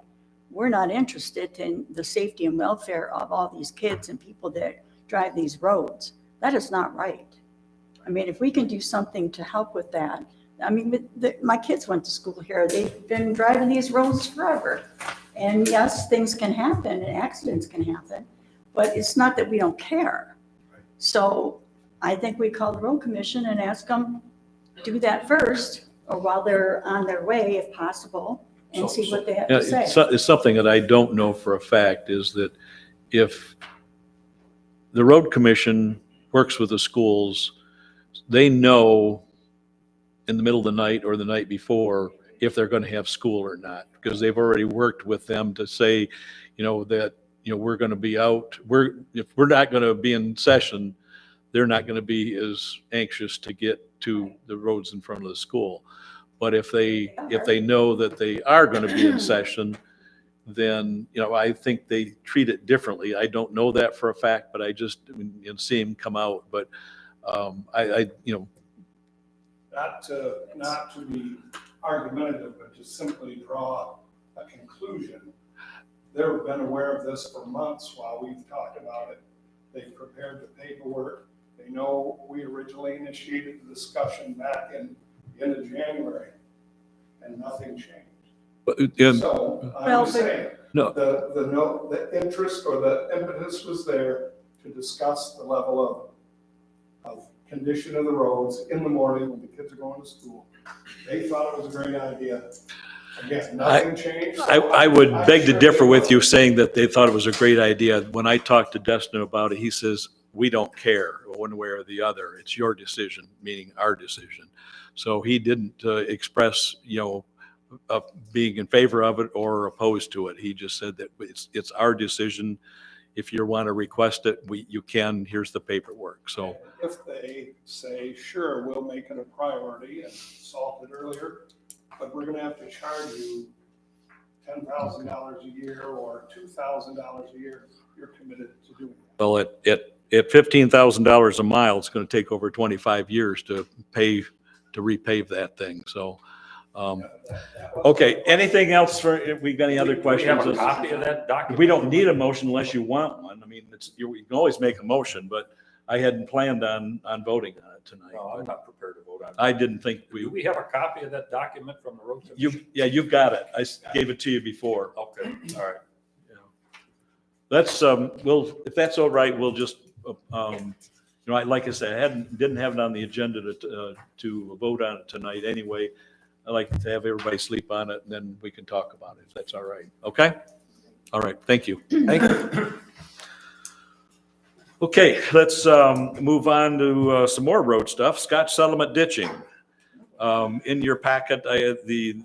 we're not interested in the safety and welfare of all these kids and people that drive these roads. That is not right. I mean, if we can do something to help with that. I mean, my kids went to school here. They've been driving these roads forever. And yes, things can happen and accidents can happen, but it's not that we don't care. So I think we call the road commission and ask them, do that first, or while they're on their way, if possible, and see what they have to say. It's something that I don't know for a fact is that if the road commission works with the schools, they know in the middle of the night or the night before if they're going to have school or not, because they've already worked with them to say, that, we're going to be out. If we're not going to be in session, they're not going to be as anxious to get to the roads in front of the school. But if they know that they are going to be in session, then, I think they treat it differently. I don't know that for a fact, but I just see them come out. But not to be argumentative, but to simply draw a conclusion. They've been aware of this for months while we've talked about it. They've prepared the paperwork. They know we originally initiated the discussion back in the end of January, and nothing changed. So I'm saying, the interest or the impetus was there to discuss the level of condition of the roads in the morning when the kids are going to school. They thought it was a great idea. Again, nothing changed. I would beg to differ with you saying that they thought it was a great idea. When I talked to Destin about it, he says, we don't care one way or the other. It's your decision, meaning our decision. So he didn't express, being in favor of it or opposed to it. He just said that it's our decision. If you want to request it, you can. Here's the paperwork. So If they say, sure, we'll make it a priority and salt it earlier, but we're gonna have to charge you $10,000 a year or $2,000 a year, you're committed to doing that. well, at $15,000 a mile, it's going to take over 25 years to repave that thing. So, okay. Anything else we got any other Do we have questions? a copy of that document? We don't need a motion unless you want one. I mean, you can always make a motion, but I hadn't planned on voting on it tonight. No, I'm not prepared to vote on it. I didn't think Do we have a copy of that document from the road commission? you've got it. I gave it to you before. Okay, all right. Yeah. That's, if that's all right, we'll just, like I said, didn't have it on the agenda to vote on it tonight anyway. I like to have everybody sleep on it and then we can talk about it, if that's all right. Okay? All right, thank you. Thank you. Okay, let's move on to some more road stuff. Scotch Settlement ditching. In your packet, the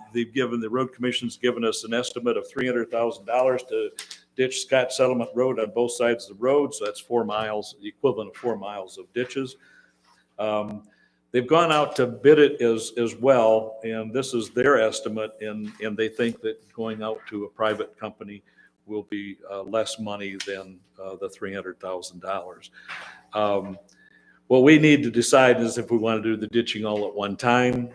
road commission's given us an estimate of $300,000 to ditch Scotch Settlement Road on both sides of the road. So that's 4 miles, the equivalent of 4 miles of ditches. They've gone out to bid it as well, and this is their estimate, and they think that going out to a private company will be less money than the $300,000. What we need to decide is if we want to do the ditching all at one time,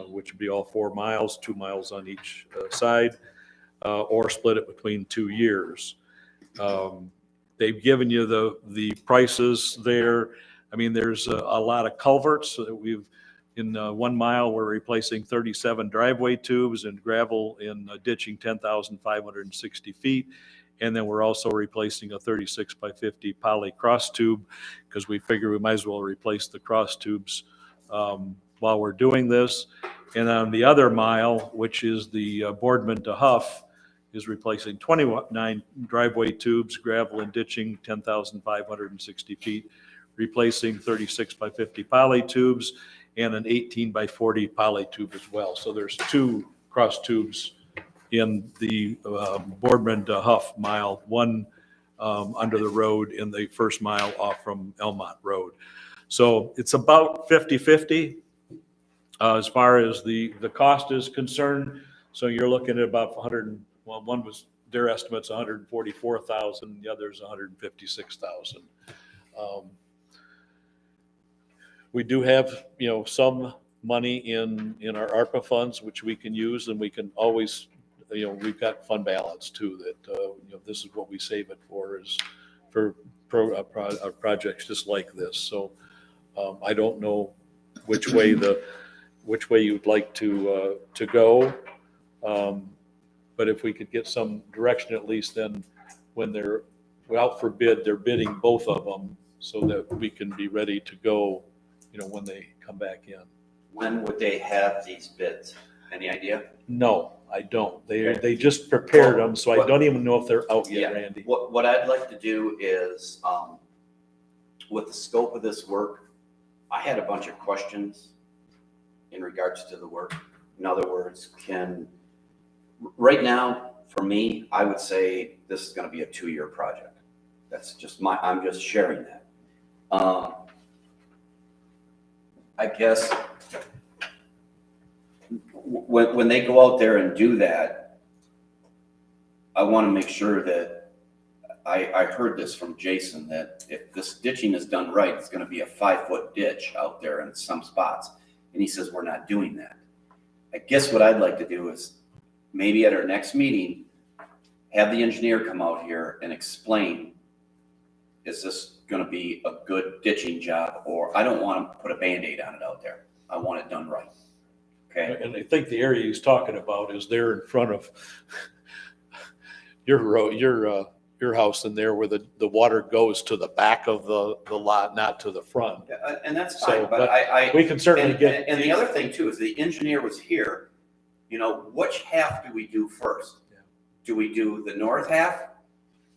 which would be all 4 miles, 2 miles on each side, or split it between 2 years. They've given you the prices there. I mean, there's a lot of culverts. In 1 mile, we're replacing 37 driveway tubes and gravel in ditching 10,560 feet. And then we're also replacing a 36 by 50 poly cross tube because we figure we might as well replace the cross tubes while we're doing this. And on the other mile, which is the Boardman to Huff, is replacing 29 driveway tubes, gravel and ditching 10,560 feet, replacing 36 by 50 poly tubes and an 18 by 40 poly tube as well. So there's 2 cross tubes in the Boardman to Huff mile, one under the road in the first mile off from Elmont Road. So it's about 50-50 as far as the cost is concerned. So you're looking at about one was their estimates 144,000, the other's 156,000. We do have, some money in our ARPA funds, which we can use, and we can always, we've got fund balance too, that, this is what we save it for, is for projects just like this. So I don't know which way you'd like to go. But if we could get some direction at least, then when they're out for bid, they're bidding both of them so that we can be ready to go, when they come back in. When would they have these bids? Any idea? No, I don't. They just prepared them, so I don't even know if they're out yet, Randy. What I'd like to do is, with the scope of this work, I had a bunch of questions in regards to the work. In other words, right now, for me, I would say this is gonna be a 2-year project. That's just I'm just sharing that. I guess when they go out there and do that, I want to make sure that I heard this from Jason, that if this ditching is done right, it's going to be a 5-foot ditch out there in some spots. And he says, we're not doing that. I guess what I'd like to do is maybe at our next meeting, have the engineer come out here and explain, is this going to be a good ditching job, or I don't want to put a Band-Aid on it out there. I want it done right. Okay. And I think the area he's talking about is there in front of your road, your house in there where the water goes to the back of the lot, not to the front. And that's So, fine, but we can certainly and the other thing too is the engineer was here. Which half do we do first? Yeah. Do we do the north half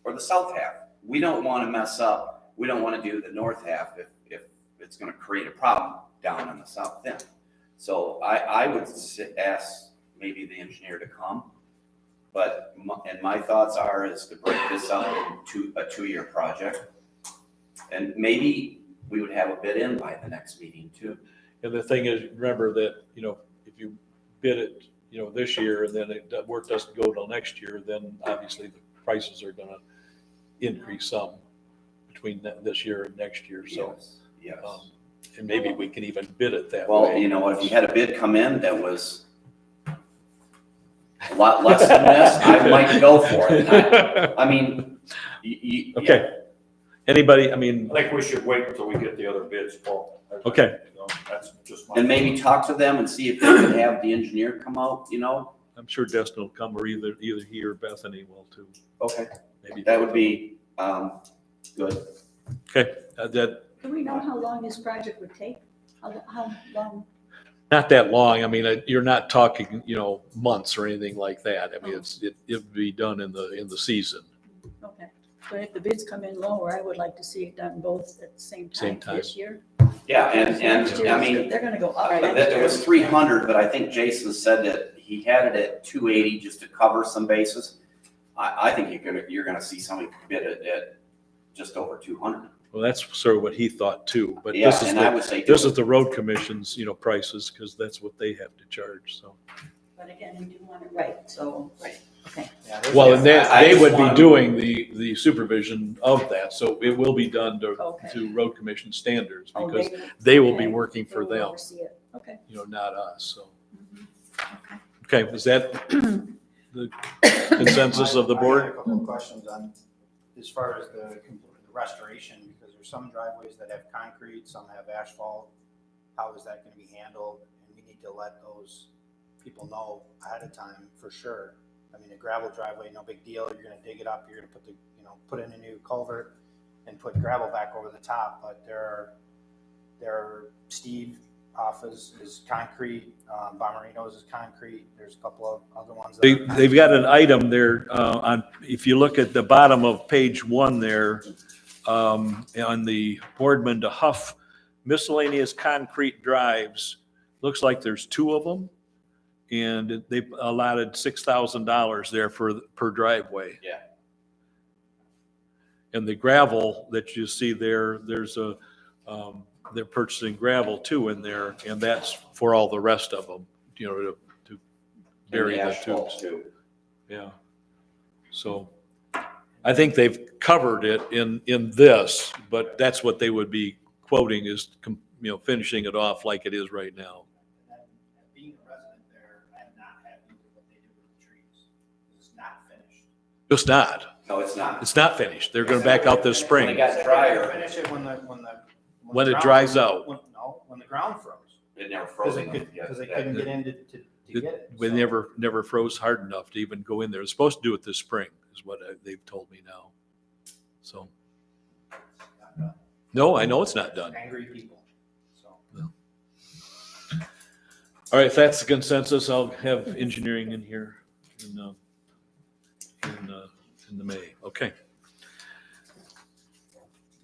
or the south half? We don't want to mess up. We don't want to do the north half if it's going to create a problem down on the south end. So I would ask maybe the engineer to come. But, my thoughts are is to break this up into a 2-year project. And maybe we would have a bid in by the next meeting too. And the thing is, remember that, you know, if you bid it, you know, this year and then the work doesn't go till next year, then obviously the prices are gonna increase some between this year and next year, so. Yes. And maybe we can even bid it that Well, way. you know, if you had a bid come in that was a lot less than this, I might go for it. I mean, Okay. Anybody, I mean, I think we should wait until we get the other bids, Paul. Okay. You know, that's just my. and maybe talk to them and see if they can have the engineer come out, you know? I'm sure Destin will come, or either he or Bethany will too. Okay, Maybe that would be, good. Okay, that, Do we know how long this project would take? How long? not that long. I mean, you're not talking, you know, months or anything like that. I mean, it'd be done in the season. Okay, but if the bids come in lower, I would like to see it done both at the same Same time time. this year. Yeah, Next and year, I mean, they're gonna go up. that next it year. was 300, but I think Jason said that he had it at 280 just to cover some bases. I think you're gonna see somebody bid it at just over 200. Well, that's sort of what he thought too, but Yeah, this is and I the, would say. this is the road commission's, you know, prices, because that's what they have to charge, so. But again, we do want it right, so, right, okay. Yeah, there's Well, a- and they I just would be wanna- doing the supervision of that, so it will be done Okay. to road commission standards, Oh, because they will be okay. working They for will them, oversee it. Okay. you know, not us, so. Okay. Okay, is that the consensus of the I had board? a couple of questions on, as far as the restoration, because there's some driveways that have concrete, some have asphalt. How is that gonna be handled? And we need to let those people know ahead of time for sure. I mean, a gravel driveway, no big deal. You're gonna dig it up, you're gonna put put in a new culvert and put gravel back over the top, but there are Steve off is concrete, Bomarino's is concrete. There's a couple of other ones. that are They've got an item there, on, if you look at the bottom of page 1 there, on the Boardman to Huff miscellaneous concrete drives, looks like there's 2 of them. And they allotted $6,000 there per driveway. Yeah. And the gravel that you see there, there's they're purchasing gravel too in there, and that's for all the rest of them, you know, to bury And the asphalt tubes. too. Yeah. So I think they've covered it in this, but that's what they would be quoting is, finishing it off like it is right now. And being a resident there, I'm not happy with what they did with the trees. It's not finished. Just not. No, it's not. It's not finished. They're gonna back out this When they spring. got drier, Finish it when When the it ground- dries out. when the ground froze. it never Because frozen. they couldn't get in to get it. We So- never froze hard enough to even go in there. It's supposed to do it this spring, is what they've told me now. So, Not done. no, I know it's not done. Angry people, so. All right, if that's the consensus, I'll have engineering in here in the May. Okay.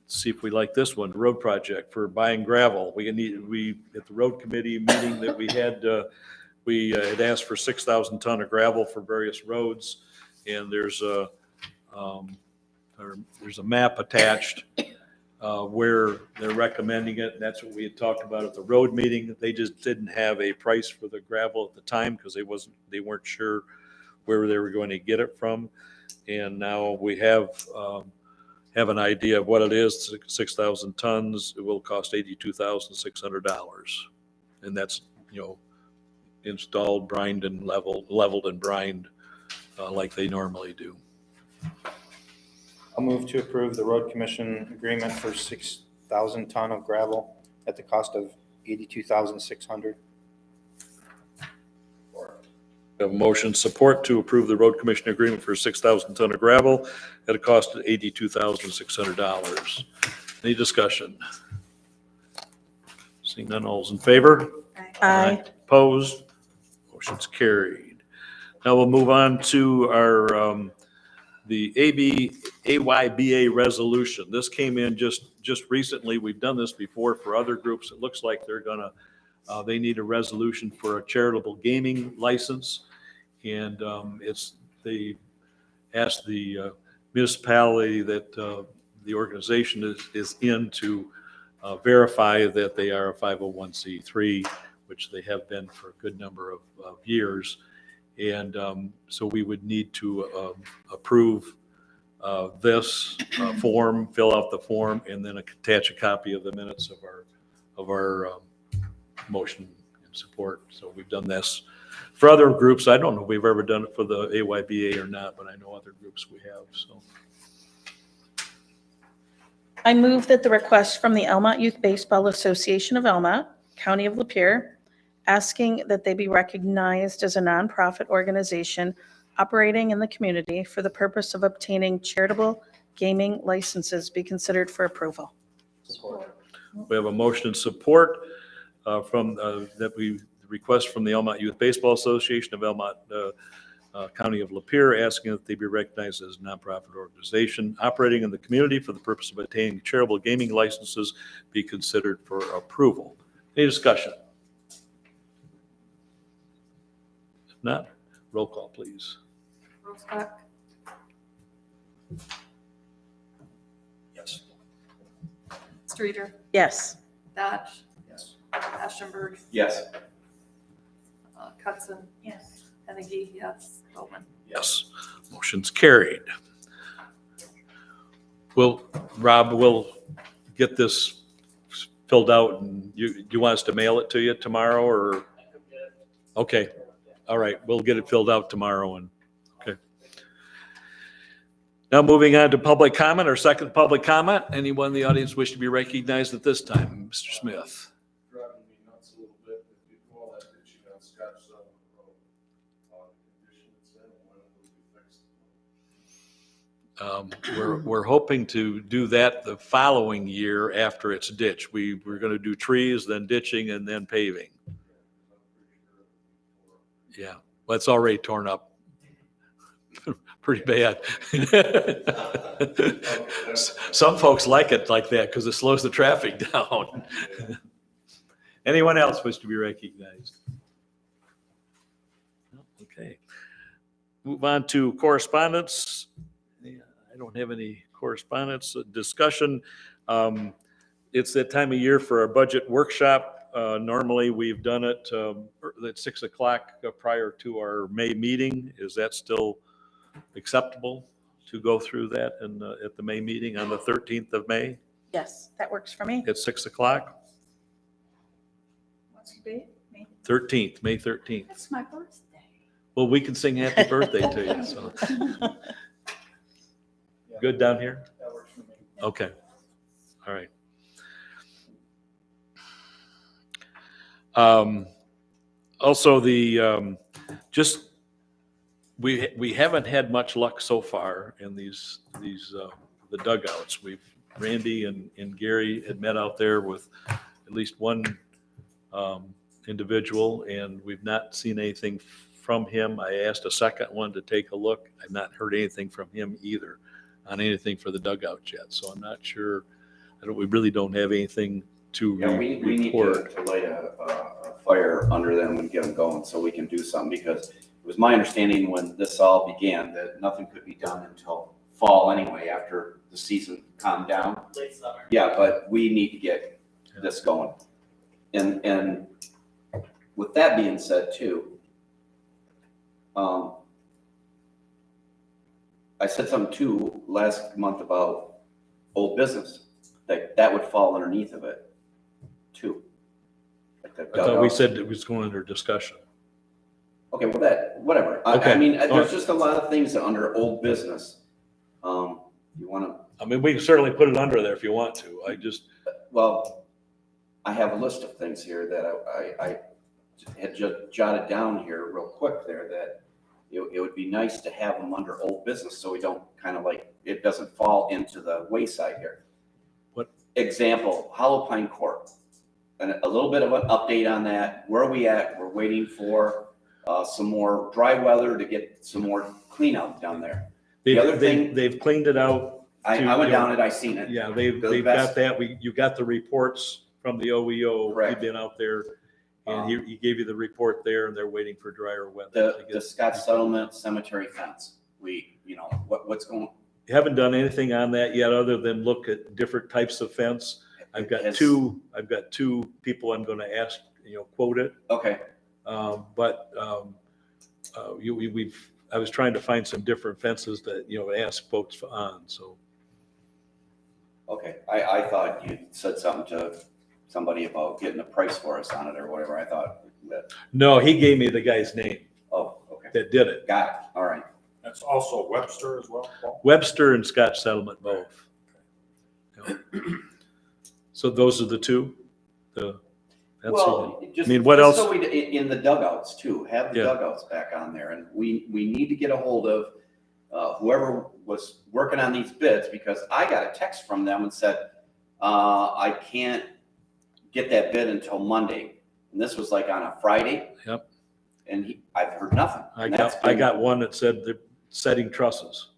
Let's see if we like this one, road project for buying gravel. We at the road committee meeting that we had asked for 6,000 ton of gravel for various roads. And there's a map attached where they're recommending it. That's what we had talked about at the road meeting. They just didn't have a price for the gravel at the time because they weren't sure where they were going to get it from. And now we have an idea of what it is. 6,000 tons. It will cost $82,600, and that's installed, brined, and leveled and brined like they normally do. I'll move to approve the road commission agreement for 6,000 ton of gravel at the cost of $82,600. We have a motion support to approve the road commission agreement for 6,000 ton of gravel at a cost of $82,600. Any discussion? Seeing none, all's in favor? Aye. Opposed? Motion's carried. Now we'll move on to our, the AYBA resolution. This came in just recently. We've done this before for other groups. It looks like they're gonna They need a resolution for a charitable gaming license. And they asked the municipality that the organization is in to verify that they are a 501c3, which they have been for a good number of years. And so we would need to approve this form, fill out the form, and then attach a copy of the minutes of our motion and support. So we've done this for other groups. I don't know if we've ever done it for the AYBA or not, but I know other groups we have, so. I move that the request from the Elmont Youth Baseball Association of Elmont, County of Lapeer, asking that they be recognized as a nonprofit organization operating in the community for the purpose of obtaining charitable gaming licenses be considered for approval. We have a motion and support that we request from the Elmont Youth Baseball Association of Elmont County of Lapeer, asking that they be recognized as a nonprofit organization operating in the community for the purpose of obtaining charitable gaming licenses be considered for approval. Any discussion? If not, roll call, please. Roseback, Yes. Streeter, Yes. Dodge, Yes. Ashenberg, Yes. Hudson, Yes. Hennessy, yes, Bowman. Yes, motion's carried. Rob, we'll get this filled out, and do you want us to mail it to you tomorrow, or? Okay, all right, we'll get it filled out tomorrow, and, okay. Now moving on to public comment, our second public comment. Anyone in the audience wish to be recognized at this time? Mr. Smith. Driving me nuts a little bit, if you do all that ditching on Scotch Settlement Road, the condition it's in, when it will be fixed. We're hoping to do that the following year after it's ditched. We're going to do trees, then ditching, and then paving. Yeah, well, it's already torn up pretty bad. Some folks like it like that because it slows the traffic down. Anyone else wish to be recognized? Okay. Move on to correspondence. I don't have any correspondence. Discussion. It's that time of year for our budget workshop. Normally, we've done it at 6 o'clock prior to our May meeting. Is that still acceptable to go through that at the May meeting on the 13th of May Yes, that works for me. at 6 o'clock? What's the date? May? 13th, May 13th. That's my birthday. Well, we can sing happy birthday to you. So good down here? That works for me. Okay. All right. Also, we haven't had much luck so far in these the dugouts. Randy and Gary had met out there with at least one individual, and we've not seen anything from him. I asked a second one to take a look. I've not heard anything from him either on anything for the dugouts yet. So I'm not sure. We really don't have anything to Yeah, we need report. to light a fire under them and get them going so we can do something, because it was my understanding when this all began that nothing could be done until fall anyway, after the season calmed down. Late summer. Yeah, but we need to get this going. And with that being said too, I said something too last month about old business, that would fall underneath of it too. Like the I thought we dugouts. said it was going under discussion. Okay, well, whatever. Okay. I mean, All right. there's just a lot of things that under old business. You wanna, I mean, we can certainly put it under there if you want to. well, I have a list of things here that I had just jotted down here real quick there, that it would be nice to have them under old business so we don't kind of like, it doesn't fall into the wayside here. What? Example, Hollow Pine Court. And a little bit of an update on that. Where are we at? We're waiting for some more dry weather to get some more clean out down there. The other thing- They've cleaned it out. I went down it, I seen it. Yeah, The they've best- got that. You got the reports from the OEO. We've Correct. been out there, And he gave you the report there, and they're waiting for drier weather. The Scott Settlement Cemetery fence, what's going? Haven't done anything on that yet, other than look at different types of fence. I've got two people I'm gonna ask, quote it. Okay, I was trying to find some different fences that, ask folks on, so. okay. I thought you said something to somebody about getting a price for us on it or whatever. I thought that, No, he gave me the guy's name oh, okay. that did it. Got it. All right. That's also Webster as well, Paul? Webster and Scott Settlement both. Yeah. So those are the two? Well, just, I mean, what just else? so in the dugouts too, have the Yeah. dugouts back on there. And we need to get a hold of whoever was working on these bids, because I got a text from them and said, I can't get that bid until Monday. And this was like on a Friday. Yep. And I've heard nothing. I And that's got been- one that said they're setting trusses,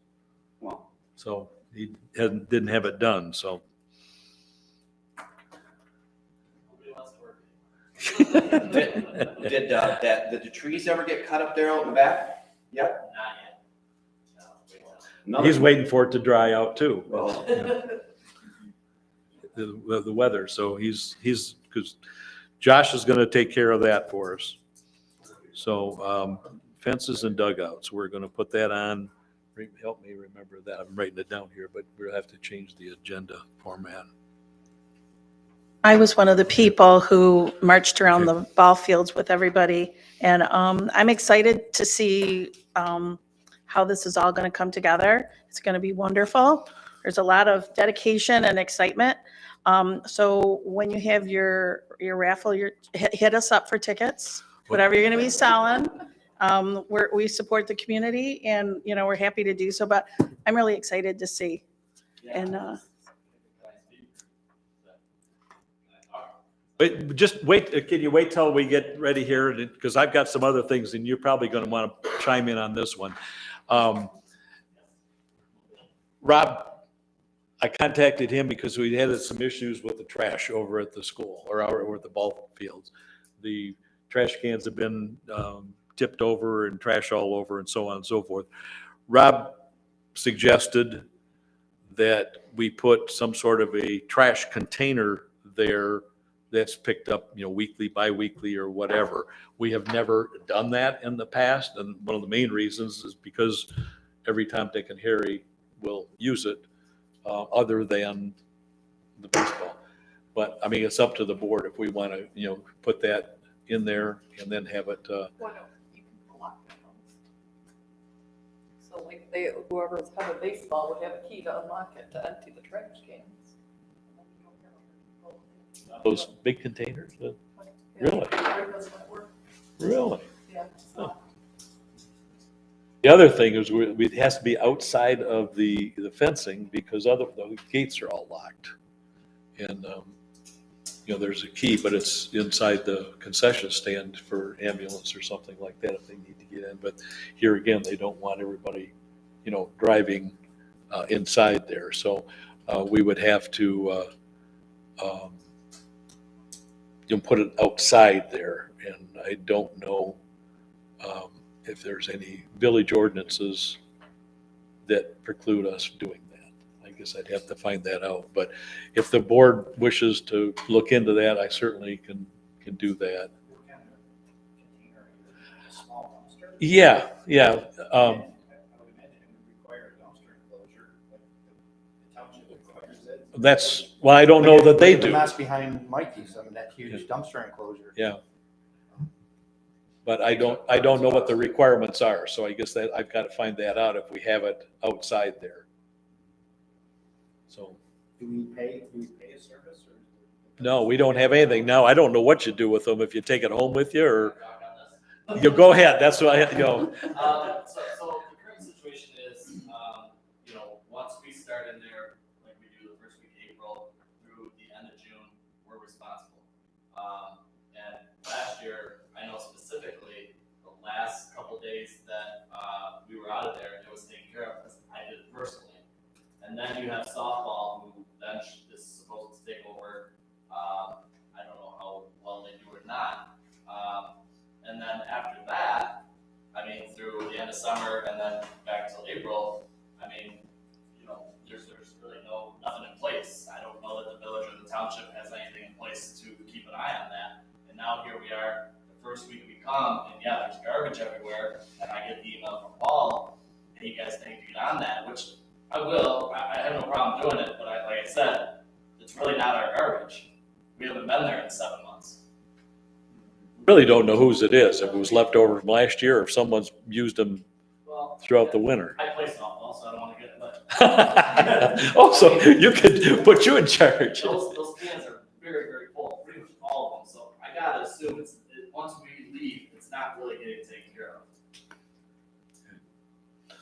Well, so he didn't have it done, so. did the trees ever get cut up there out in the back? Yep. Not yet. He's waiting for it to dry out too. Well, The weather, so because Josh is gonna take care of that for us. So, fences and dugouts, we're gonna put that on, help me remember that, I'm writing it down here, but we'll have to change the agenda format. I was one of the people who marched around the ball fields with everybody. And I'm excited to see how this is all going to come together. It's going to be wonderful. There's a lot of dedication and excitement. So when you have your raffle, hit us up for tickets, whatever you're going to be selling. We support the community, and we're happy to do so. But I'm really excited to see. And Wait, just wait, can you wait till we get ready here? Because I've got some other things, and you're probably gonna want to chime in on this one. Rob, I contacted him because we had some issues with the trash over at the school, or over at the ball fields. The trash cans have been tipped over and trash all over and so on and so forth. Rob suggested that we put some sort of a trash container there that's picked up, weekly, bi-weekly, or whatever. We have never done that in the past, and one of the main reasons is because every time Dick and Harry will use it, other than the baseball. But, I mean, it's up to the board if we want to, put that in there and then have it, Why don't you can lock the house? So like whoever's having baseball would have a key to unlock it to empty the trash cans. those big containers. Yeah, Really? where does that work? Really? Yeah. So The other thing is it has to be outside of the fencing, because the gates are all locked. And, there's a key, but it's inside the concession stand for ambulance or something like that if they need to get in. But here again, they don't want everybody, driving inside there. So we would have to put it outside there. And I don't know if there's any village ordinances that preclude us doing that. I guess I'd have to find that out. But if the board wishes to look into that, I certainly can do that. What kind of container, a small dumpster? Yeah. I would imagine it would require a dumpster enclosure, like the township requires it. Well, I don't know that they The do. mess behind Mikey's, that huge dumpster enclosure. Yeah. But I don't know what the requirements are, so I guess that I've got to find that out if we have it outside there. So, Do we pay a service or? no, we don't have anything. Now, I don't know what you do with them, if you take it home with you, or, you go ahead, that's what So the current situation is, once we start in there, like we do the first week of April through the end of June, we're responsible. And last year, I know specifically, the last couple of days that we were out of there, it was taken care of because I did it personally. And then you have softball, who then is supposed to take over. I don't know how well they do or not. back till April, I mean, you know, there's really nothing in place. I don't know that the village or the township has anything in place to keep an eye on that. And now here we are, the first week we come, and yeah, there's garbage everywhere, and I get the email from Paul, and you guys need to get on that, which I will. I have no problem doing it, but like I said, it's really not our garbage. We haven't been there in 7 months. Really don't know whose it is, if it was left over from last year, or if someone's used them Well, throughout the winter. I play softball, so I don't want to get it, but Also, you could put you in charge. those cans are very, very full, pretty much all of them. So I gotta assume once we leave, it's not really getting taken care of.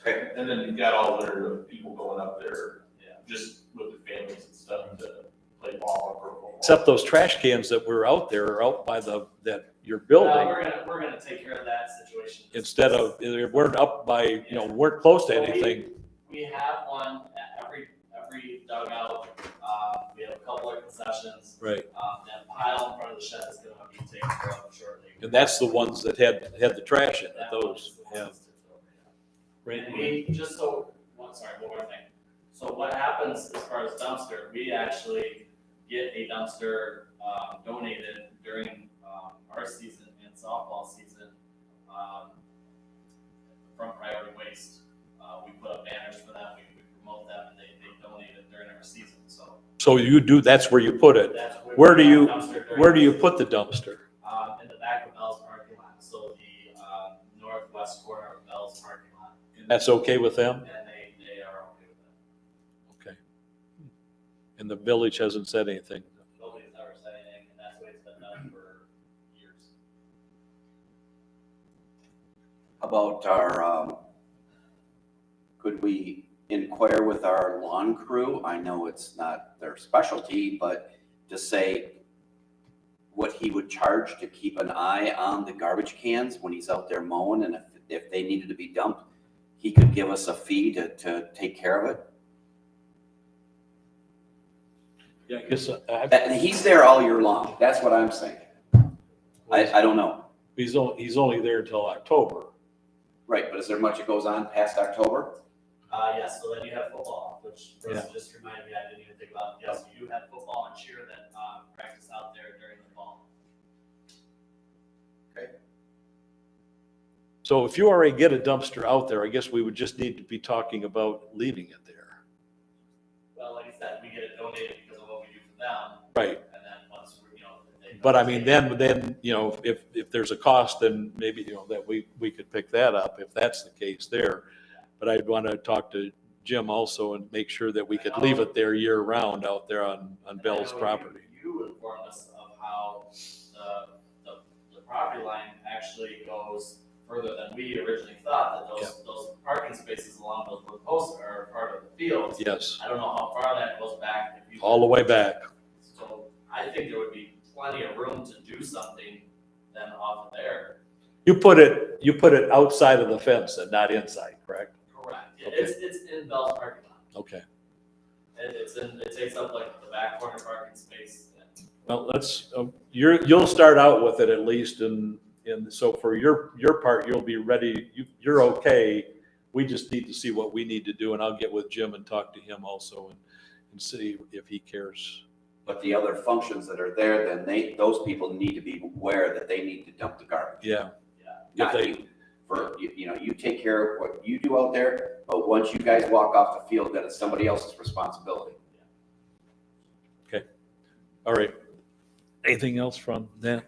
Okay, and then you've got all the people going up there, Yeah. just with their families and stuff to play ball or football. Except those trash cans that were out there are out by that your Well, building. we're gonna take care of that situation. Instead of, they weren't up by, weren't close to anything. We have one at every dugout. We have a couple of concessions. Right. That pile in front of the shed is gonna be taken care of shortly. And that's the ones that had the trash in it, That one those, is the one yeah. that's tipped over, yeah. And we, just so, one more thing. So what happens as far as dumpster, we actually get a dumpster donated during our season and softball season from Priority Waste. We put up banners for them, we promote them, and they donate it during our season, so. So you do, that's where you put it. That's Where do we you, have dumpster during where do you the put the dumpster? season. In the back of Bell's parking lot, so the northwest corner of Bell's parking lot. That's okay with them? And they are okay with that. Okay. And the village hasn't said anything. Nobody's ever said anything, and that's the way it's been done for years. How about our, could we inquire with our lawn crew? I know it's not their specialty, but to say what he would charge to keep an eye on the garbage cans when he's out there mowing, and if they needed to be dumped, he could give us a fee to take care of it. Yeah, I guess He's there all year long. That's what I'm saying. I don't know. he's only there until October. Right, but is there much that goes on past October? Yes, so then you have football, which Chris just reminded me, I didn't even think about. Yes, you do have football and cheer that practice out there during the fall. So if you already get a dumpster out there, I guess we would just need to be talking about leaving it there. Well, like I said, we get it donated because of what we do for them. Right. And then once we're, they. But I mean, then, if there's a cost, then maybe, that we could pick that up if that's the case there. But I'd want to talk to Jim also and make sure that we could leave it there year round out there on Bell's property. You informed us of how the property line actually goes further than we originally thought, that those parking spaces along those blue posts are part of the field. Yes, I don't know how far that goes back. If you all the way back. So I think there would be plenty of room to do something then off of there. You put it outside of the fence and not inside, correct? Correct. Okay. It's in Bell's parking lot. Okay. It takes up like the back corner parking space. Well, you'll start out with it at least, and so for your part, you'll be ready, you're okay. We just need to see what we need to do, and I'll get with Jim and talk to him also and see if he cares. But the other functions that are there, then those people need to be aware that they need to dump the garbage. Yeah. Not you. You take care of what you do out there, but once you guys walk off the field, then it's somebody else's responsibility. Okay. All right. Anything else from that?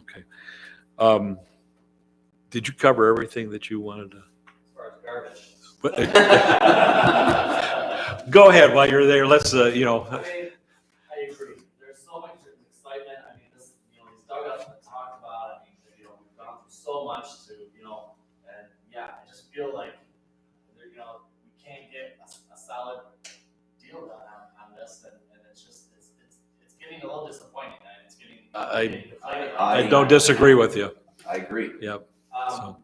Okay. Did you cover everything that you wanted to? As far as garbage. Go ahead while you're there. Let's, I mean, I agree. There's so much excitement. I mean, these dugouts have been talked about. I mean, we've gone through so much to, and yeah, I just feel like, we can't get a solid deal done on this, and it's just, it's getting a little disappointing, and it's getting. I don't disagree with you. I agree. Yep. So.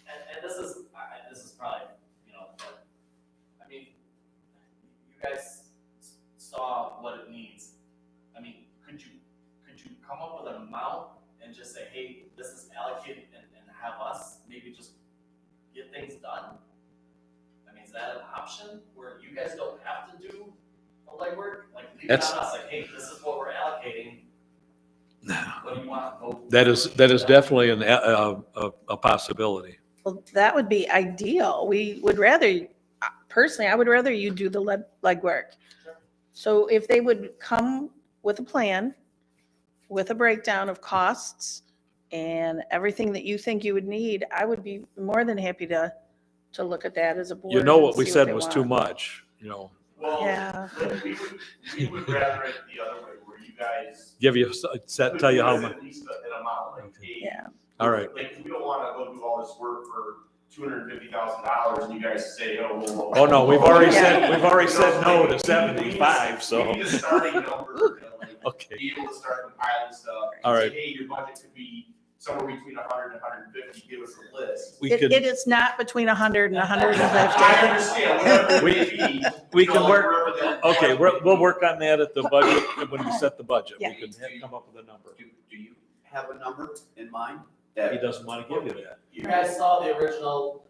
And this is probably, I mean, you guys saw what it needs. I mean, could you come up with an amount and just say, hey, this is allocated, and have us maybe just get things done? option where you guys don't have to do the legwork? Like, leave it That's- on us, like, hey, this is what we're allocating. What do you want? That is definitely a possibility. Well, that would be ideal. We would rather, personally, I would rather you do the legwork. So if they would come with a plan, with a breakdown of costs and everything that you think you would need, I would be more than happy to look at that as a board. You know what and we see said they was too want. much, Well, Yeah. like, we would rather it the other way, where you guys. give you, tell you how could give us much. At least an amount, like, hey. Yeah. All right. Like, we don't wanna go do all this work for $250,000 and you guys say, oh, well. Oh, no, we've already said no to We 75, so. need a starting number, to, like, Okay. be able to start compiling stuff. All and right. say, hey, your budget could be somewhere between 100 and 150, give us a list. We It could, is not between 100 and 150. I understand, whatever it may be. we you know, can like, work, wherever that okay, budget we'll work on that at the budget, when we set the budget. Yeah. We can come up with a number. Do you have a number in mind? He doesn't want to give you that. You guys saw the original,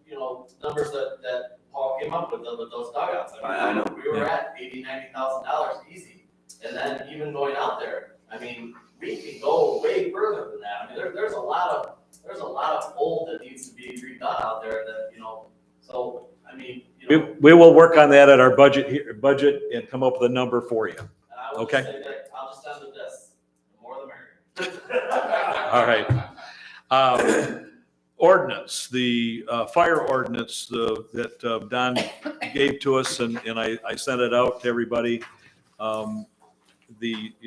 numbers that Paul came up with those dugouts. I know, We were at $80,000-$90,000 easy. And then even going out there, I mean, we can go way further than that. I mean, there's a lot of old that needs to be redone out there that, so, I mean, We will work on that at our budget and come up with a number for you. and I would Okay. just say that, I'll just end with this, the more the merrier. All right. Ordinance, the fire ordinance that Don gave to us, and I sent it out to everybody.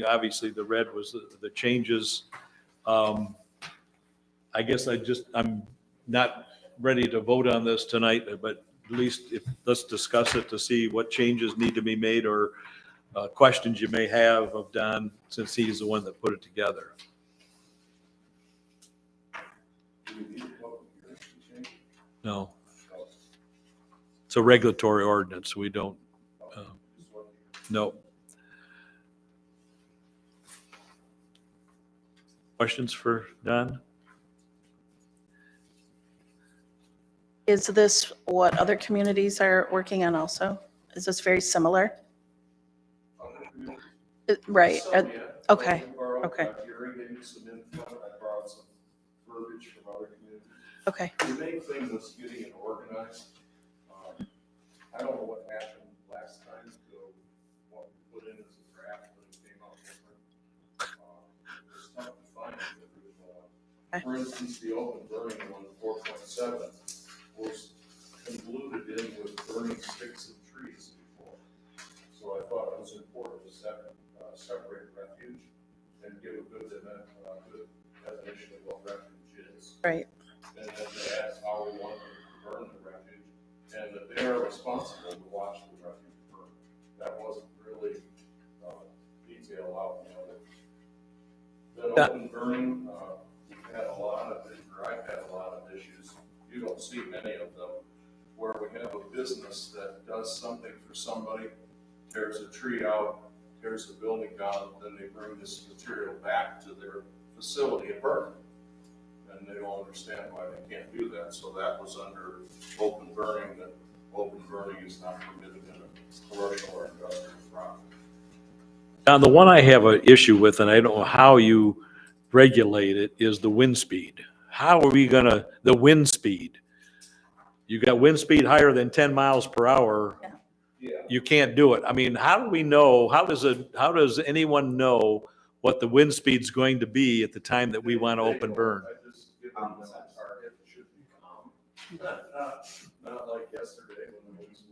Obviously, the red was the changes. I guess I'm not ready to vote on this tonight, but at least let's discuss it to see what changes need to be made or questions you may have of Don, since he's the one that put it together. No. It's a regulatory ordinance. We don't, no. Questions for Don? Is this what other communities are working on also? Is this very similar? Right, Some, yeah. okay, I borrowed, okay. Gary gave me some info, I borrowed some verbiage from other communities. okay. The main thing was getting it organized. I don't know what happened last time, so what we put in as a draft, but it came out different. It's tough to find it. For instance, the open burning one, 4.7, was convoluted in with burning sticks and trees before. So I thought it was important to separate refuge and give a good definition of what refuge is. Right. And then to ask how we want them to burn the refuge, and that they are responsible to watch the refuge burn. That wasn't really detailed out in the other. Then open burning, we've had a lot of, or I've had a lot of issues, you don't see many of them, where we have a business that does something for somebody, tears a tree out, tears a building down, then they bring this material back to their facility and burn it. And they don't understand why they can't do that, so that was under open burning, that open burning is not permitted in a commercial or industrial property. Now, the one I have an issue with, and I don't know how you regulate it, is the wind speed. How are we the wind speed? You got wind speed higher than 10 miles per hour. Yeah. You can't do it. I mean, how do we know, how does anyone know what the wind speed's going to be at the time that we want to open burn? I just give them that target, it should be calm. Not like yesterday when the wind's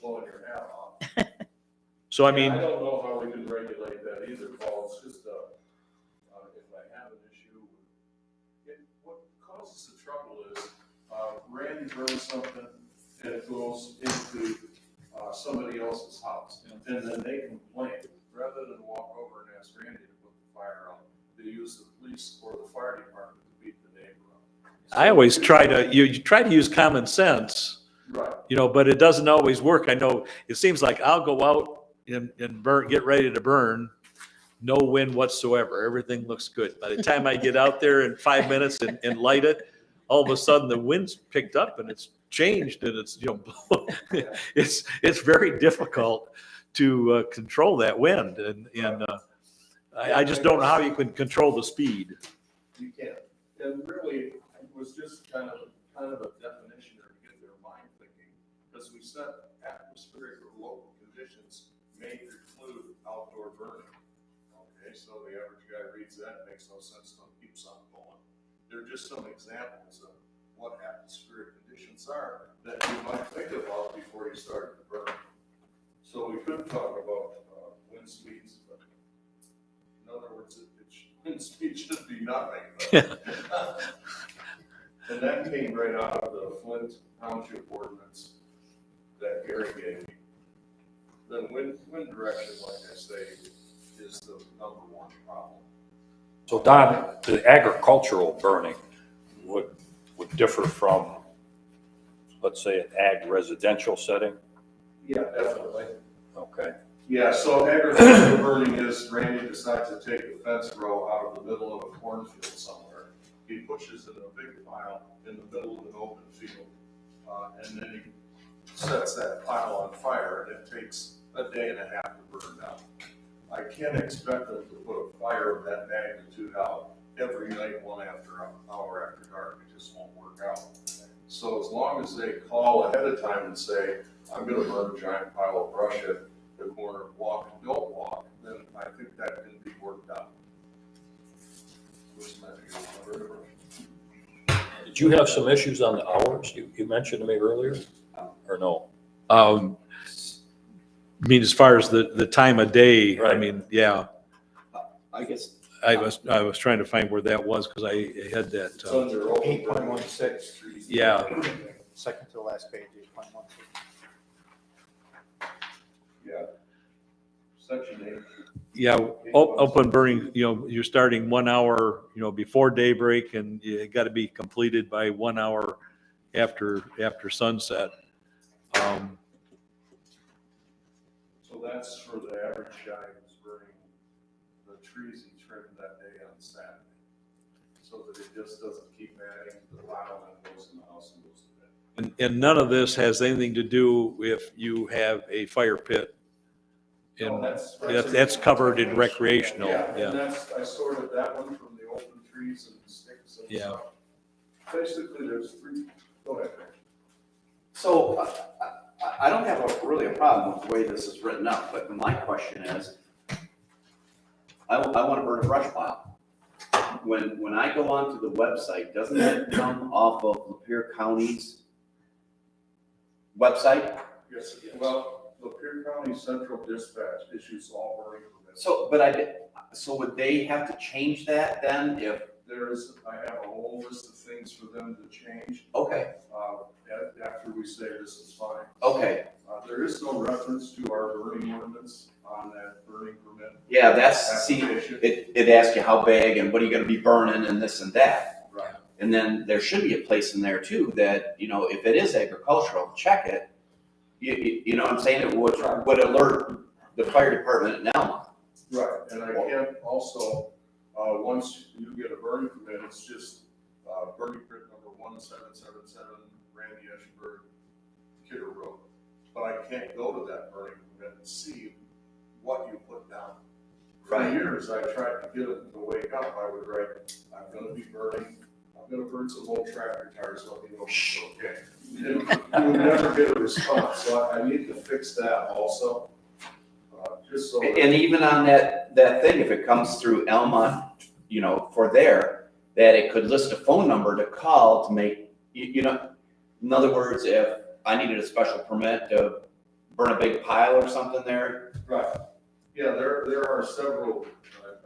blowing your hat off. So I mean, I don't know how we can regulate that either, Paul, it's just, if I have an issue, what causes the trouble is, Randy burns something, and it goes into, somebody else's house, and then they complain, rather than walk over and ask Randy to put the fire out, they use the police or the fire department to beat the neighbor up. I always you try to use common sense, Right. but it doesn't always work. I know it seems like I'll go out and burn, get ready to burn, no wind whatsoever. Everything looks good. By the time I get out there in 5 minutes and light it, all of a sudden the wind's picked up and it's changed and it's, it's very difficult to control that wind and I just don't know how you can control the speed. You can't. And really, it was just kind of a definition to get their mind thinking, because we said atmospheric or local conditions may preclude outdoor burning. Okay, so the average guy reads that, makes no sense, don't keep something going. They're just some examples of what atmospheric conditions are that you might think about before you start to burn. So we could talk about wind speeds, but in other words, wind speed should be nothing. And that came right out of the Flint Township ordinance that Gary gave me. The wind direction, like I say, is the number one problem. So Don, the agricultural burning would differ from, let's say, an ag residential setting? Yeah, definitely. Okay. Yeah, so agricultural burning is Randy decides to take the fence row out of the middle of a cornfield somewhere. He pushes it in a big pile in the middle of an open field, and then he sets that pile on fire, and it takes a day and a half to burn down. I can't expect them to put a fire of that magnitude out every night, hour after dark. It just won't work out. So as long as they call ahead of time and say, I'm gonna burn a giant pile of brush at the corner of walk and don't walk, then I think that can be worked out. Which might be a little bit. Did you have some issues on the hours you mentioned to me earlier, or no? I mean, as far as the time of day, I Right. mean, yeah, I guess, I was trying to find where that was because I had that, It's under open 8.16. yeah. Second to the last page, 8.16. Yeah. Section 8. Yeah, open burning, you're starting 1 hour, before daybreak and you got to be completed by 1 hour after sunset. So that's for the average guy who's burning the trees he trimmed that day on Saturday. So that it just doesn't keep adding to the pile and goes in the house and goes to bed. And none of this has anything to do if you have a fire pit. No, And that's covered in recreational, Yeah, yeah. and I sorted that one from the open trees and sticks and Yeah. stuff. Basically, there's 3, go ahead. so I don't have really a problem with the way this is written up, but my question is, I want to burn a brush pile. When I go onto the website, doesn't it come off of Lapeer County's website? Yes, well, Lapeer County Central Dispatch issues all burning permits. So would they have to change that then if, I have a whole list of things for them to change, okay, after we say this is fine. okay. There is no reference to our burning ordinance on that burning permit. Yeah, see, application. it asks you how big and what are you gonna be burning and this and that. Right. And then there should be a place in there too that, if it is agricultural, check it. You know what I'm saying? It would alert the fire department at Nelma. Right, and I can also, once you get a burning permit, it's just, burning permit number 1777, Randy Eschenberg, Kidder Road. But I can't go to that burning permit and see what you put down. For Right. years, I tried to get them to wake up. I would write, I'm gonna be burning, I'm gonna burn some old tractor tires, let me know if it's okay. You would never get a response, so I need to fix that also. Just so. And even on that thing, if it comes through Elma, for there, that it could list a phone number to call to make, in other words, if I needed a special permit to burn a big pile or something there. Right. Yeah, there are several,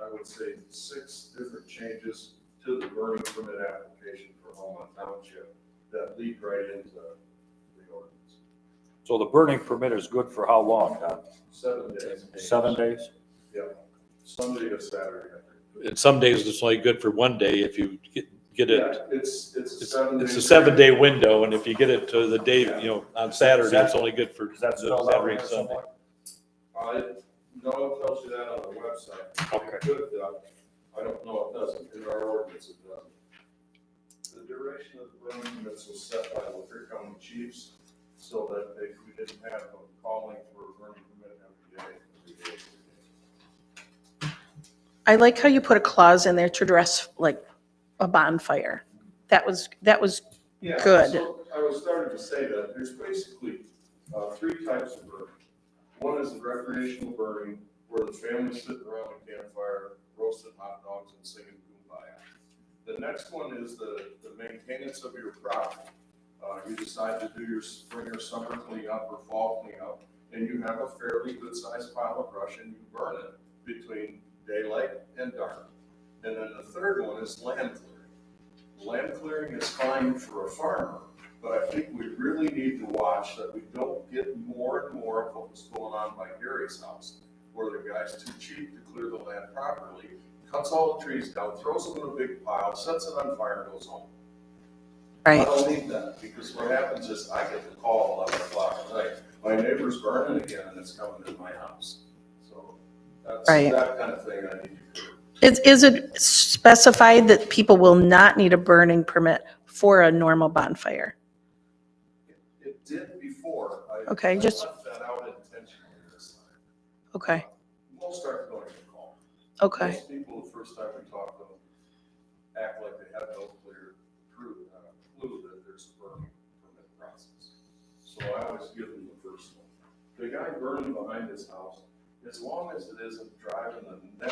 I would say 6 different changes to the burning permit application for Homa Township that lead right into the ordinance. So the burning permit is good for how long, Don? 7 days. 7 days? Yeah, Sunday to Saturday. And some days it's only good for 1 day if you get it. Yeah, it's a 7 day. It's a 7-day window and if you get it to the day, on Saturday, it's only good for Is that spelled out Saturday there and Sunday. somewhere? No, it tells you that on the website. Okay. It could, I don't know, it doesn't, in our ordinance it doesn't. The duration of the burning permits was set by the Licker County chiefs so that we didn't have them calling for a burning permit every day. I like how you put a clause in there to address like a bonfire. That was Yeah, good. so I was starting to say that there's basically three types of burning. One is the recreational burning, where the families sit around a campfire, roasting hot dogs and singing kumbaya. The next one is the maintenance of your property. You decide to do your spring or summer cleanup or fall cleanup, and you have a fairly good sized pile of brush and you burn it between daylight and dark. And then the third one is land clearing. Land clearing is fine for a farmer, but I think we really need to watch that we don't get more and more of what was going on by Gary's house, where the guy's too cheap to clear the land properly, cuts all the trees down, throws them in a big pile, sets it on fire, and goes home. I Right. don't need that, because what happens is I get the call 11 o'clock at night, my neighbor's burning again and it's coming in my house. So that's Right. that kind of thing I need to do. Is it specified that people will not need a burning permit for a normal bonfire? It did before. Okay, I just- left that out intentionally this time. Okay, Most are going to call. okay, Most people, the first time we talk to them, act like they have no clear clue that there's a burning permit process. So I always give them the first one. The guy burning behind his house, as long as it isn't driving the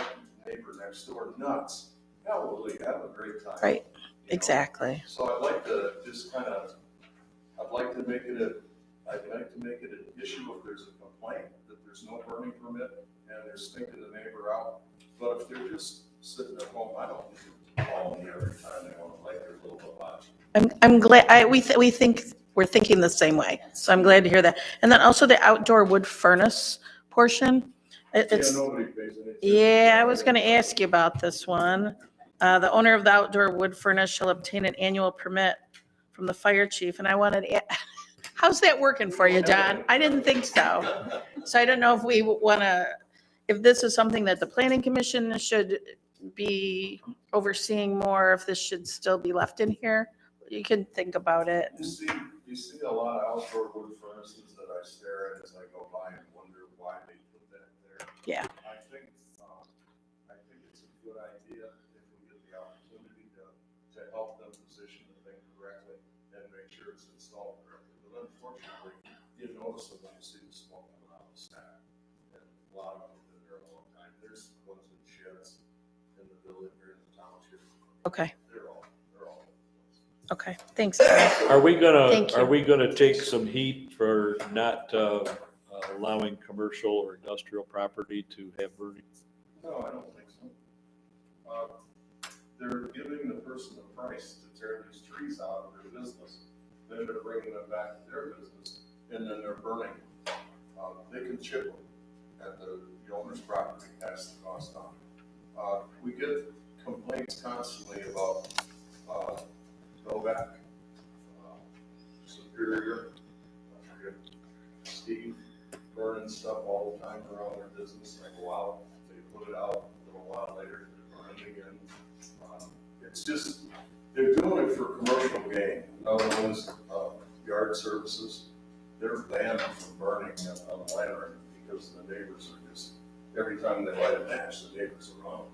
neighbor next door nuts, hallelujah, have a great time. Right. You know? exactly. So I'd like to just I'd like to make it an issue if there's a complaint that there's no burning permit and they're stinking the neighbor out. But if they're just sitting at home, I don't need them to call me every time they want to light their little hibachi. I'm glad, we think, we're thinking the same way, so I'm glad to hear that. And then also the outdoor wood furnace portion, it's, Nobody pays any attention. yeah, I was gonna ask you about this one. The owner of the outdoor wood furnace shall obtain an annual permit from the fire chief, and I wanted, how's that working for you, John? I didn't think so. So I don't know if we wanna, if this is something that the planning commission should be overseeing more, if this should still be left in here. You can think about it. You see a lot of outdoor wood furnaces that I stare at as I go by and wonder why they put that there. Yeah. I think it's a good idea if we get the opportunity to help them position the thing correctly and make sure it's installed correctly. But unfortunately, you notice that when you see the smoke coming out of the stack, and a lot of them have been there a long time. There's ones in sheds in the village or in the township. Okay, They're all. okay, thanks. Are we Thank you. gonna take some heat for not allowing commercial or industrial property to have burning? No, I don't think so. They're giving the person the price to tear these trees out of their business, then they're bringing them back to their business, and then they're burning. They can chip them at the owner's property, pass the cost on. We get complaints constantly about Novak, Superior, Steve, burning stuff all the time around their business. I go out, they put it out, a little while later, they're burning again. It's just, they're doing it for commercial gain. Another one is yard services. They're banned from burning on the lantern because the neighbors are just, every time they light a match, the neighbors are on.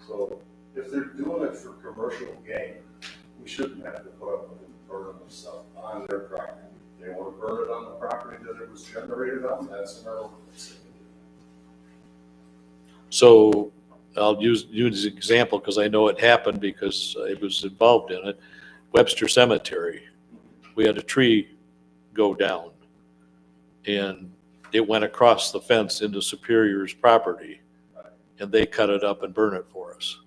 So if they're doing it for commercial gain, we shouldn't have to put up with them burning the stuff on their property. They want to burn it on the property that it was generated on, that's in our ordinance. So I'll use as an example because I know it happened because I was involved in it. Webster Cemetery, we had a tree go down and it went across the fence into Superior's property and they cut it up and burn it for us.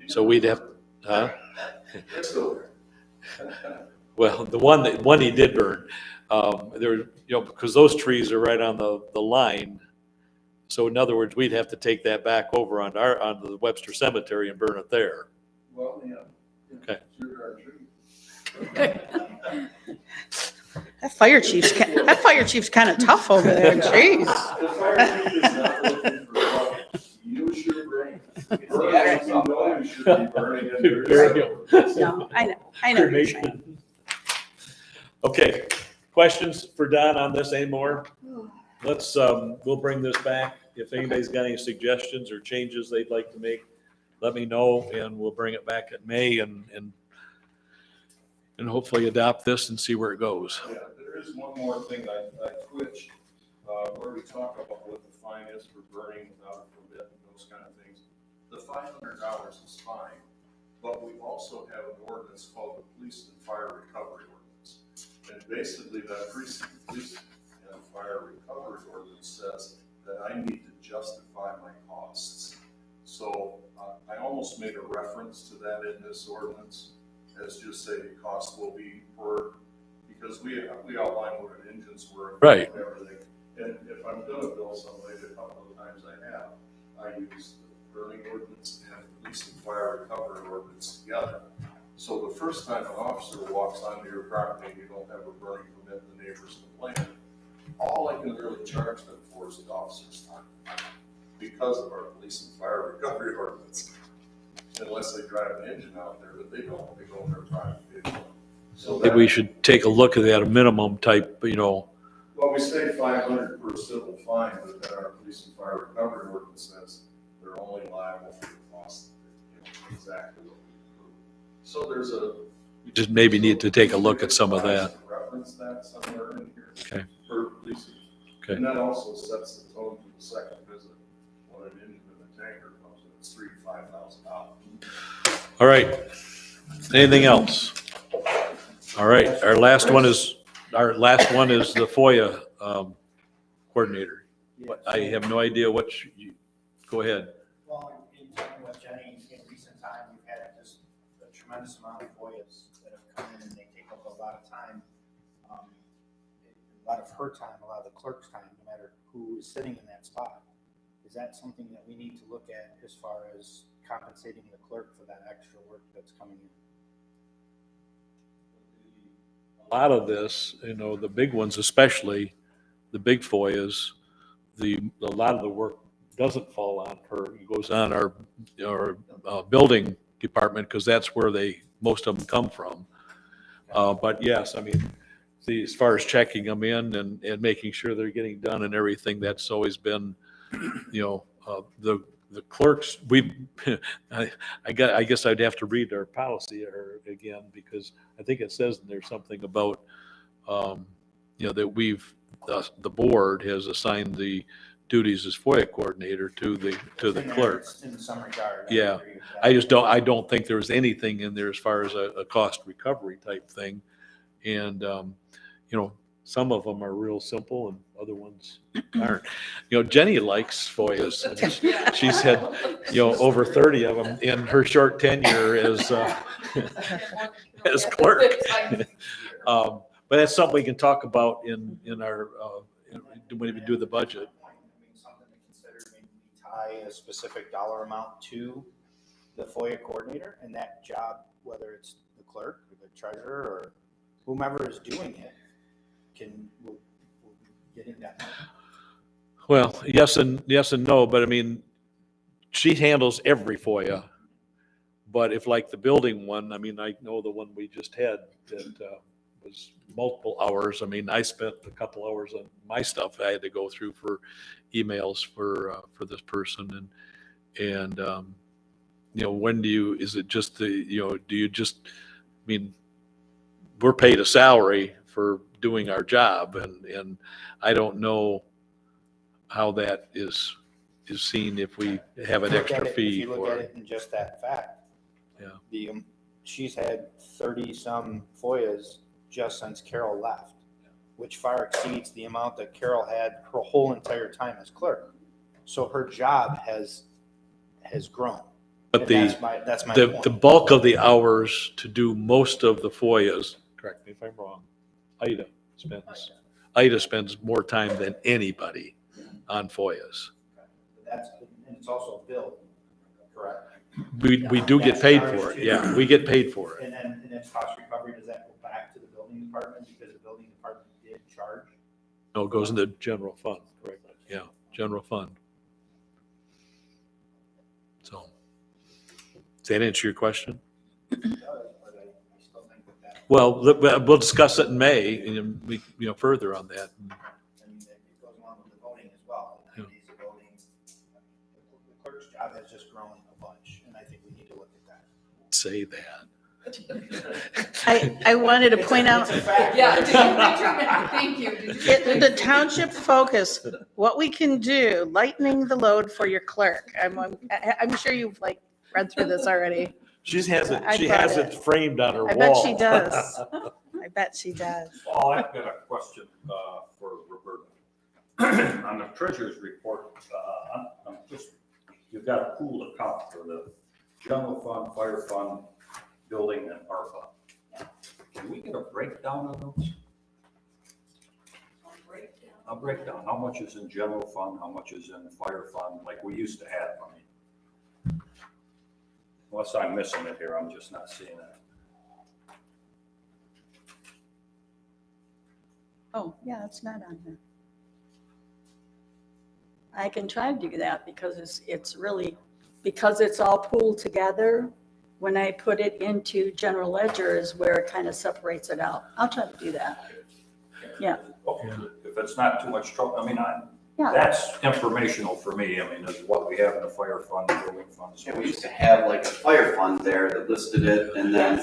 So we'd have, huh? It's still there. Well, the one he did burn, because those trees are right on the line. So in other words, we'd have to take that back over onto the Webster Cemetery and burn it there. Well, yeah. Okay. Sure are true. That fire chief's kind of tough over there, jeez. The fire chief is not looking for trouble. Use your brain. Burn what you know you should be burning in there. Burial. No, I know what you're Cremation. saying. Okay, questions for Don on this anymore? Let's, we'll bring this back. If anybody's got any suggestions or changes they'd like to make, let me know, and we'll bring it back at May and hopefully adopt this and see where it goes. Yeah, there is one more thing I twitched, where we talk about what the fine is for burning without a permit and those kind of things. The $500 is fine, but we also have an ordinance called the Police and Fire Recovery Ordinance. And basically that police and fire recovery ordinance says that I need to justify my costs. So I almost made a reference to that in this ordinance, as just say the cost will be for, because we outline what an engine's worth. Right. And everything. And if I'm gonna bill somebody, the couple of times I use the burning ordinance and police and fire recovery ordinance together. So the first time an officer walks onto your property and you don't have a burning permit, the neighbors complain, all I can really charge them for is the officer's time, because of our police and fire recovery ordinance. Unless they drive an engine out there, but they don't, they go in their private vehicle. So Maybe we should take a look at that, a minimum type, well, we say 500 per civil fine, but then our police and fire recovery ordinance says they're only liable for the cost, exactly what we approve. So there's we just maybe need to take a look at some of that. Reference that somewhere in here. Okay. Per police. Okay. And that also sets the tone for the second visit. When an engine in the tanker comes in, it's $3,000 to $5,000. All right. Anything else? All right. Our last one is the FOIA coordinator. I have no idea what you, go ahead. Well, in talking with Jenny, in recent time, we've had just a tremendous amount of FOIAs that have come in and they take up a lot of time. A lot of her time, a lot of the clerk's time, no matter who is sitting in that spot. Is that something that we need to look at as far as compensating the clerk for that extra work that's coming in? A lot of this, the big ones, especially the big FOIAs, a lot of the work doesn't fall on her. It goes on our building department, because that's where most of them come from. But yes, I mean, as far as checking them in and making sure they're getting done and everything, that's always been, the clerks, I guess I'd have to read our policy again, because I think it says in there something about, that the board has assigned the duties as FOIA coordinator to the clerk. In some regard. Yeah. I don't think there's anything in there as far as a cost recovery type thing. And, some of them are real simple and other ones aren't. Jenny likes FOIAs. And she's had, over 30 of them in her short tenure as clerk. But that's something we can talk about in our, when we do the budget. I mean, something to consider, maybe we tie a specific dollar amount to the FOIA coordinator, and that job, whether it's the clerk or the treasurer or whomever is doing it, will get in that money. Well, yes and no, but I mean, she handles every FOIA. But if like the building one, I mean, I know the one we just had that was multiple hours. I mean, I spent a couple hours on my stuff I had to go through for emails for this person. And when is it just do you just, I mean, we're paid a salary for doing our job, and I don't know how that is seen if we have an extra fee If you look for at it. it in just that fact. Yeah. She's had 30-some FOIAs just since Carol left, which far exceeds the amount that Carol had her whole entire time as clerk. So her job has grown. But And that's my point. the bulk of the hours to do most of the FOIAs, correct me if I'm wrong, Ida spends more time than anybody on FOIAs. And it's also billed, correct? We do get paid for it. Yeah, we get paid for it. And then cost recovery, does that go back to the building department because the building department did charge? No, it goes into general fund, correct? Yeah, general fund. So, that answer your question? It does, but I still think that that, Well, we'll discuss it in May, and we, further on that. I mean, it goes along with the voting as well, the 9 days of voting. The clerk's job has just grown a bunch, and I think we need to look at that. Say that. I wanted to point out, It's a fact. Yeah, did you thank you. Did you- in the township focus, what we can do, lightening the load for your clerk. I'm sure you've like read through this already. She has it, I she brought has it. it framed on her wall. I bet she does. I bet she does. Well, I've got a question for Roberta. On the treasurer's report, I'm just, you've got a pool account for the general fund, fire fund, building, and ARPA. Can we get a breakdown of those? A breakdown, how much is in general fund, how much is in the fire fund, like we used to have, I mean. Unless I'm missing it here, I'm just not seeing it. Oh, yeah, it's not on here. I can try to do that because it's really, because it's all pooled together. When I put it into general ledger is where it kind of separates it out. I'll try to do that. Yeah. Okay, if it's not too much trouble, I mean, Yeah. that's informational for me, I mean, is what we have in the fire fund, the building fund. so- Yeah, we used to have like a fire fund there that listed it, and then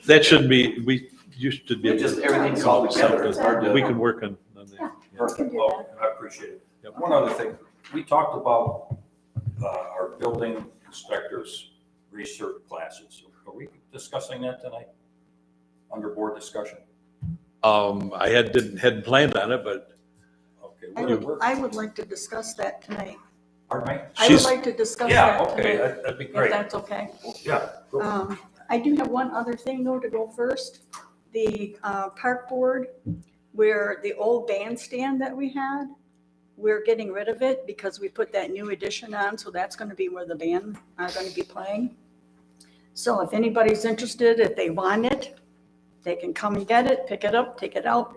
That shouldn't be, we used to be. It just, everything's all together, it's hard to. We can work on that. Yeah. Yeah. I can do Oh, that. I appreciate it. One other thing, we talked about our building inspectors research classes. Are we discussing that tonight? Under board discussion? I hadn't planned on it, but Okay. I would like to discuss that tonight. Pardon me? I would like to discuss Yeah, that okay, tonight, that'd be if great. that's okay. Yeah. go. I do have one other thing though to go first. The park board, where the old bandstand that we had, we're getting rid of it because we put that new addition on, so that's gonna be where the band are gonna be playing. So if anybody's interested, if they want it, they can come and get it, pick it up, take it out,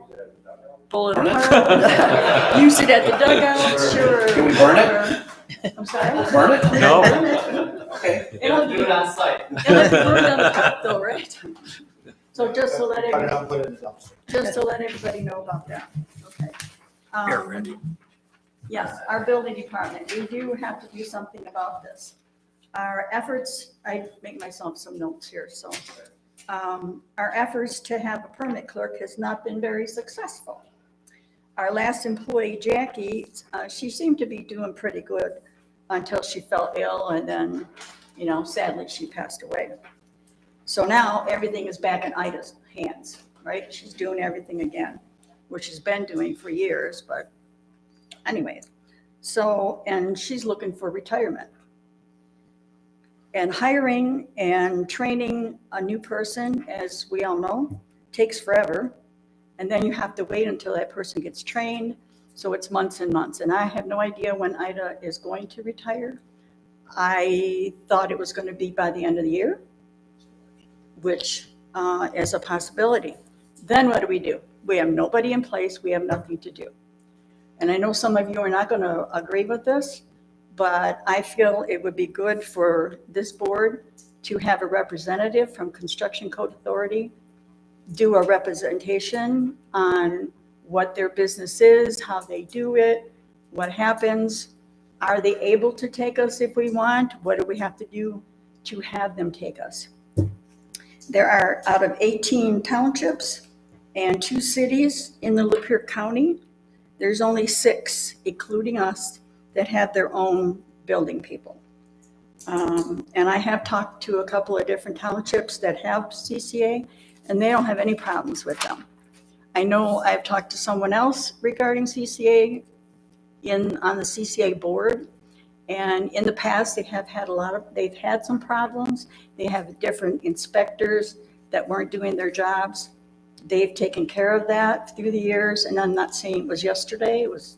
pull it Burn it? apart, use it at the dugout, sure. Can we burn it? I'm sorry? Burn it? No. Burn it. Okay. It'll Do it on site. It'll be burned on the top though, right? So just to let Cut it everybody, out, put it in the dumpster. just to let everybody know about that, okay? Yes, our building department, we do have to do something about this. Our efforts, I make myself some notes here, so. Our efforts to have a permit clerk has not been very successful. Our last employee, Jackie, she seemed to be doing pretty good until she fell ill and then, sadly, she passed away. So now everything is back in Ida's hands, right? She's doing everything again, which she's been doing for years, but anyways. So, and she's looking for retirement. And hiring and training a new person, as we all know, takes forever. And then you have to wait until that person gets trained. So it's months and months. And I have no idea when Ida is going to retire. I thought it was going to be by the end of the year, which is a possibility. Then what do? We have nobody in place. We have nothing to do. And I know some of you are not going to agree with this, but I feel it would be good for this board to have a representative from Construction Code Authority do a representation on what their business is, how they do it, what happens. Are they able to take us if we want? What do we have to do to have them take us? There are, out of 18 townships and 2 cities in the Lapeer County, there's only 6, including us, that have their own building people. And I have talked to a couple of different townships that have CCA, and they don't have any problems with them. I know I've talked to someone else regarding CCA on the CCA board, and in the past, they've had some problems. They have different inspectors that weren't doing their jobs. They've taken care of that through the years, and I'm not saying it was yesterday, it was,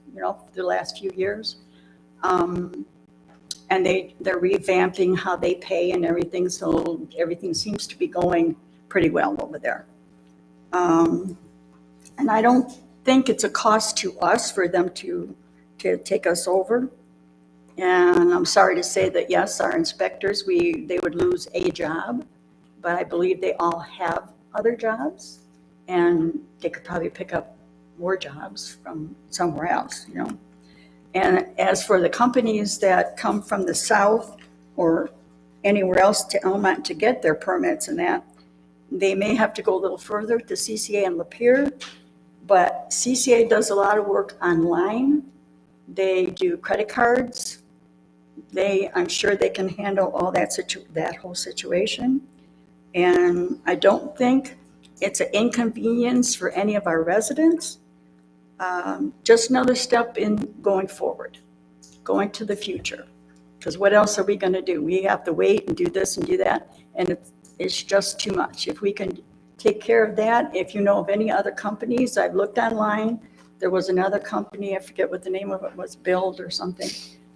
the last few years. And they're revamping how they pay and everything, so everything seems to be going pretty well over there. And I don't think it's a cost to us for them to take us over. And I'm sorry to say that, yes, our inspectors, they would lose a job, but I believe they all have other jobs, and they could probably pick up more jobs from somewhere else, you know. And as for the companies that come from the south or anywhere else to Elmont to get their permits and that, they may have to go a little further to CCA and Lapeer, but CCA does a lot of work online. They do credit cards. I'm sure they can handle all that whole situation. And I don't think it's an inconvenience for any of our residents. Just another step in going forward, going to the future. Because what else are we going to do? We have to wait and do this and do that, and it's just too much. If we can take care of that, if you know of any other companies, I've looked online. There was another company, I forget what the name of it was, Build or something,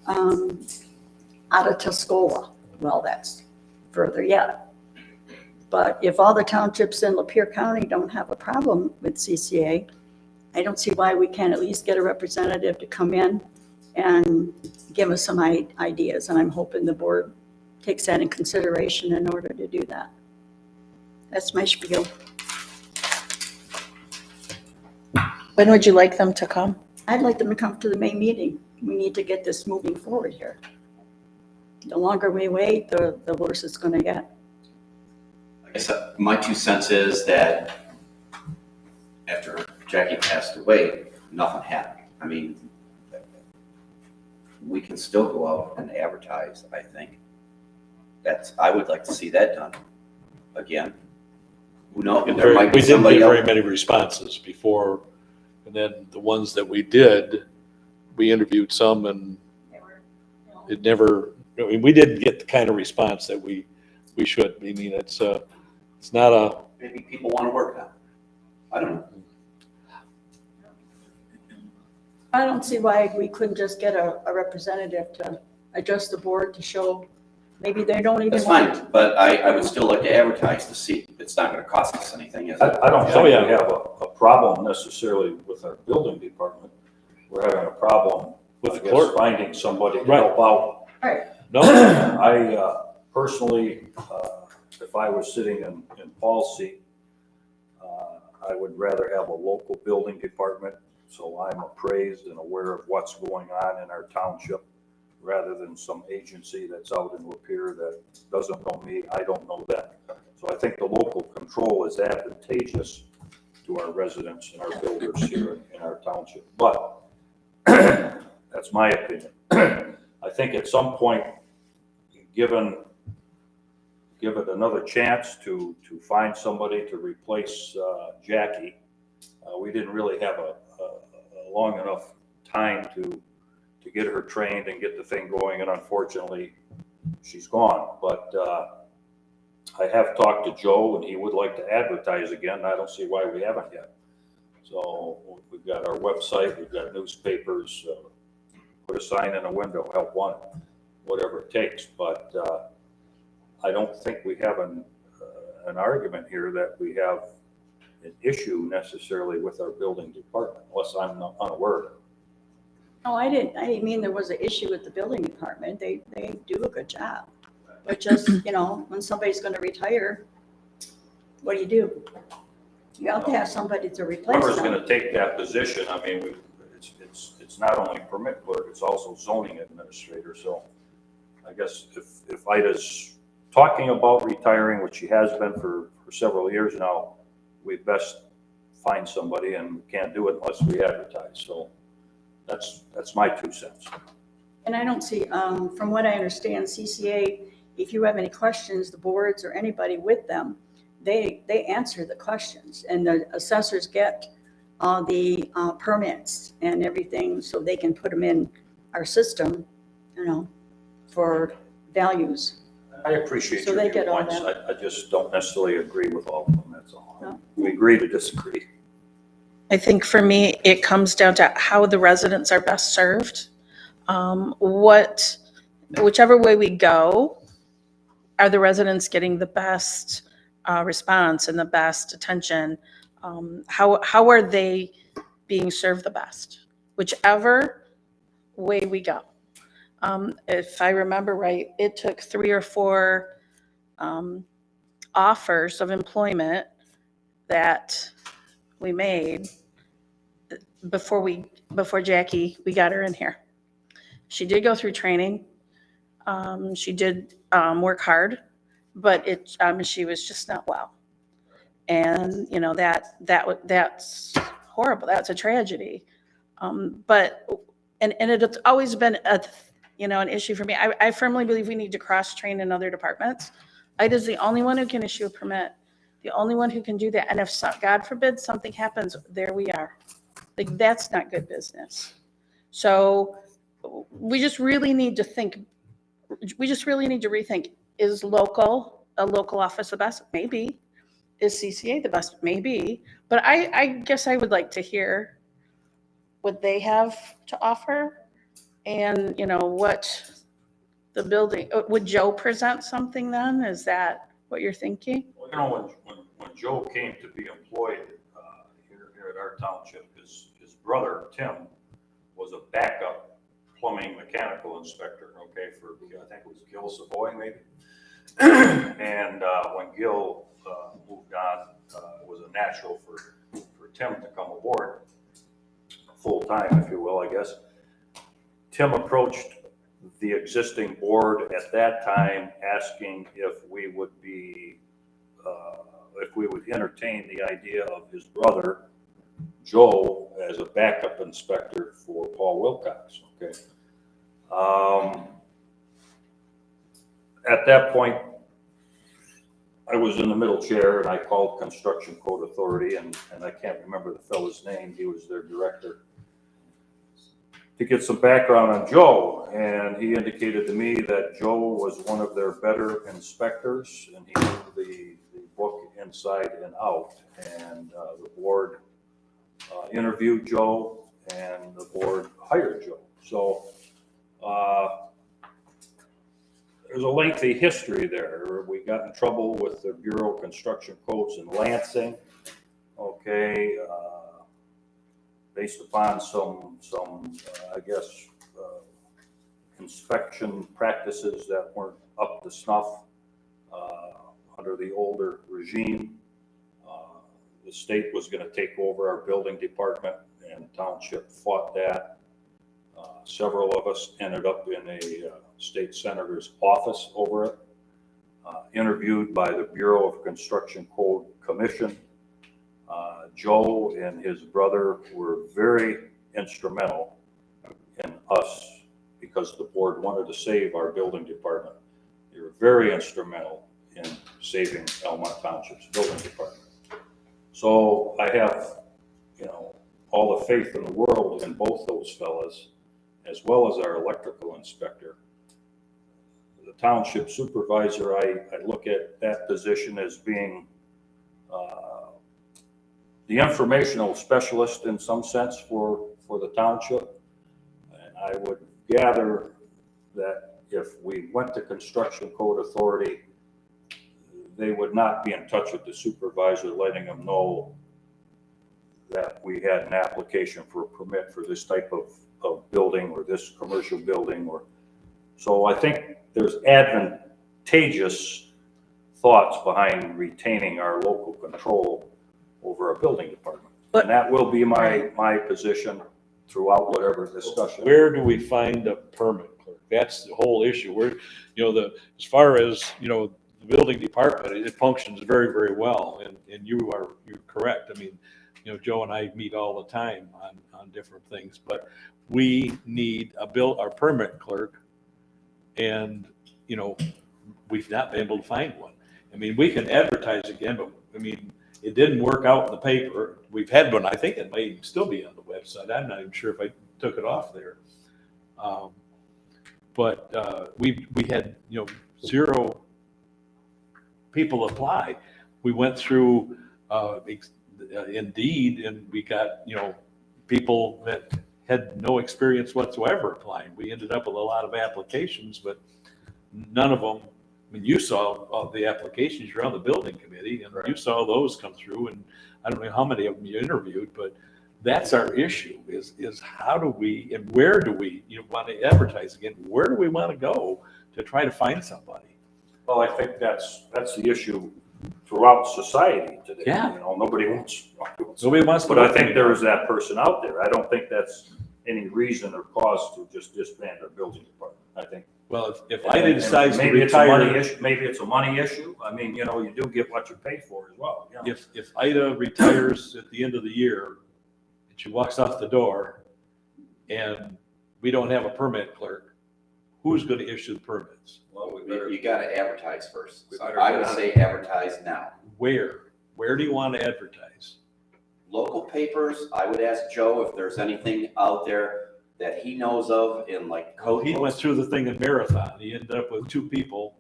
out of Tuscola. Well, that's further yet. But if all the townships in Lapeer County don't have a problem with CCA, I don't see why we can't at least get a representative to come in and give us some ideas. And I'm hoping the board takes that in consideration in order to do that. That's my spiel. When would you like them to come? I'd like them to come to the May meeting. We need to get this moving forward here. The longer we wait, the worse it's going to get. I guess my 2 cents is that after Jackie passed away, nothing happened. I mean, we can still go out and advertise, I think. I would like to see that done again. Who knows? There might be We didn't somebody get very else. many responses before, and then the ones that we did, we interviewed some, and it never, I mean, we didn't get the kind of response that we should. I mean, it's not a. Maybe people want to work now. I don't know. I don't see why we couldn't just get a representative to address the board to show, maybe they don't even That's want. fine, but I would still like to advertise to see. It's not going to cost us anything, is it? I don't think Oh, we yeah. have a problem necessarily with our building department. We're having a problem With I the guess, clerk. finding somebody to Right. help out. Right. No, I personally, if I was sitting in Paul's seat, I would rather have a local building department, so I'm appraised and aware of what's going on in our township, rather than some agency that's out in Lapeer that doesn't know me, I don't know them. So I think the local control is advantageous to our residents and our builders here in our township. But that's my opinion. I think at some point, given it another chance to find somebody to replace Jackie, we didn't really have a long enough time to get her trained and get the thing going, and unfortunately, she's gone. But I have talked to Joe, and he would like to advertise again. I don't see why we haven't yet. So we've got our website, we've got newspapers, put a sign in a window, help one, whatever it takes. But I don't think we have an argument here that we have an issue necessarily with our building department, unless I'm unaware of it. No, I didn't mean there was an issue with the building department. They do a good job. But just, when somebody's going to retire, what do? You have to have somebody to replace Whoever's them. gonna take that position, I mean, it's not only permit clerk, it's also zoning administrator, so I guess if Ida's talking about retiring, which she has been for several years now, we best find somebody, and we can't do it unless we advertise, so that's my 2 cents. And I don't see, from what I understand, CCA, if you have any questions, the boards or anybody with them, they answer the questions, and the assessors get all the permits and everything, so they can put them in our system, for values. I appreciate So your they get all viewpoints, that. I just don't necessarily agree with all of them, that's all. No. We agree to disagree. I think for me, it comes down to how the residents are best served. Whichever way we go, are the residents getting the best response and the best attention? How are they being served the best? Whichever way we go. If I remember right, it took 3 or 4 offers of employment that we made before Jackie, we got her in here. She did go through training. She did work hard, but she was just not well. And, you know, that's horrible. That's a tragedy. But it's always been an issue for me. I firmly believe we need to cross-train in other departments. IDA's the only one who can issue a permit, the only one who can do that. And if, God forbid, something happens, there we are. Like, that's not good business. So we just really need to rethink, is a local office the best? Maybe. Is CCA the best? Maybe. But I guess I would like to hear what they have to offer and, what the building, would Joe present something then? Is that what you're thinking? Well, you know, when Joe came to be employed here at our township, his brother, Tim, was a backup plumbing mechanical inspector, okay, for, I think it was Gil Savoy maybe. And when Gil moved on, it was a natural for Tim to come aboard full-time, if you will, I guess. Tim approached the existing board at that time asking if we would entertain the idea of his brother, Joe, as a backup inspector for Paul Wilcox, okay? At that point, I was in the middle chair and I called Construction Code Authority and I can't remember the fellow's name, he was their director, to get some background on Joe. And he indicated to me that Joe was one of their better inspectors and he knew the book inside and out. And the board interviewed Joe and the board hired Joe. So there's a lengthy history there. We got in trouble with the Bureau of Construction Codes in Lansing, okay, based upon some I guess, inspection practices that weren't up to snuff under the older regime. The state was going to take over our building department, and Township fought that. Several of us ended up in a state senator's office over it, interviewed by the Bureau of Construction Code Commission. Joe and his brother were very instrumental in us because the board wanted to save our building department. They were very instrumental in saving Elmont Township's building department. So I have, all the faith in the world in both those fellas, as well as our electrical inspector. The township supervisor, I look at that position as being the informational specialist in some sense for the township. And I would gather that if we went to Construction Code Authority, they would not be in touch with the supervisor, letting them know that we had an application for a permit for this type of building or this commercial building. So I think there's advantageous thoughts behind retaining our local control over our building department. And that will be my position throughout whatever discussion. Where do we find a permit clerk? That's the whole issue. As far as, the building department, it functions very, very well. And you're correct. I mean, Joe and I meet all the time on different things, but we need our permit clerk. And, we've not been able to find one. I mean, we can advertise again, but it didn't work out in the paper. We've had one. I think it may still be on the website. I'm not even sure if I took it off there. But we had, 0 people apply. We went through Indeed and we got, people that had no experience whatsoever applying. We ended up with a lot of applications, but none of them, you saw all the applications, you're on the building committee, and you saw those come through, and I don't know how many of them you interviewed, but That's our issue is how do we, and where do we, want to advertise again? Where do we want to go to try to find somebody? Well, I think that's the issue throughout society today. Yeah. You know, nobody wants, Nobody wants to. but I think there is that person out there. I don't think that's any reason or cause to just disband our building department. I think. Well, if Ida decides to Maybe it's a money retire, issue, maybe it's a money issue. I mean, you know, you do get what you pay for as well. You know? if Ida retires at the end of the year, and she walks out the door, and we don't have a permit clerk, who's going to issue the permits? Well, we You better, you gotta advertise first. We So better I get would on say advertise now. Where do you want to advertise? Local papers, I would ask Joe if there's anything out there that he knows of in like code He went books. through the thing in Marathon. He ended up with 2 people,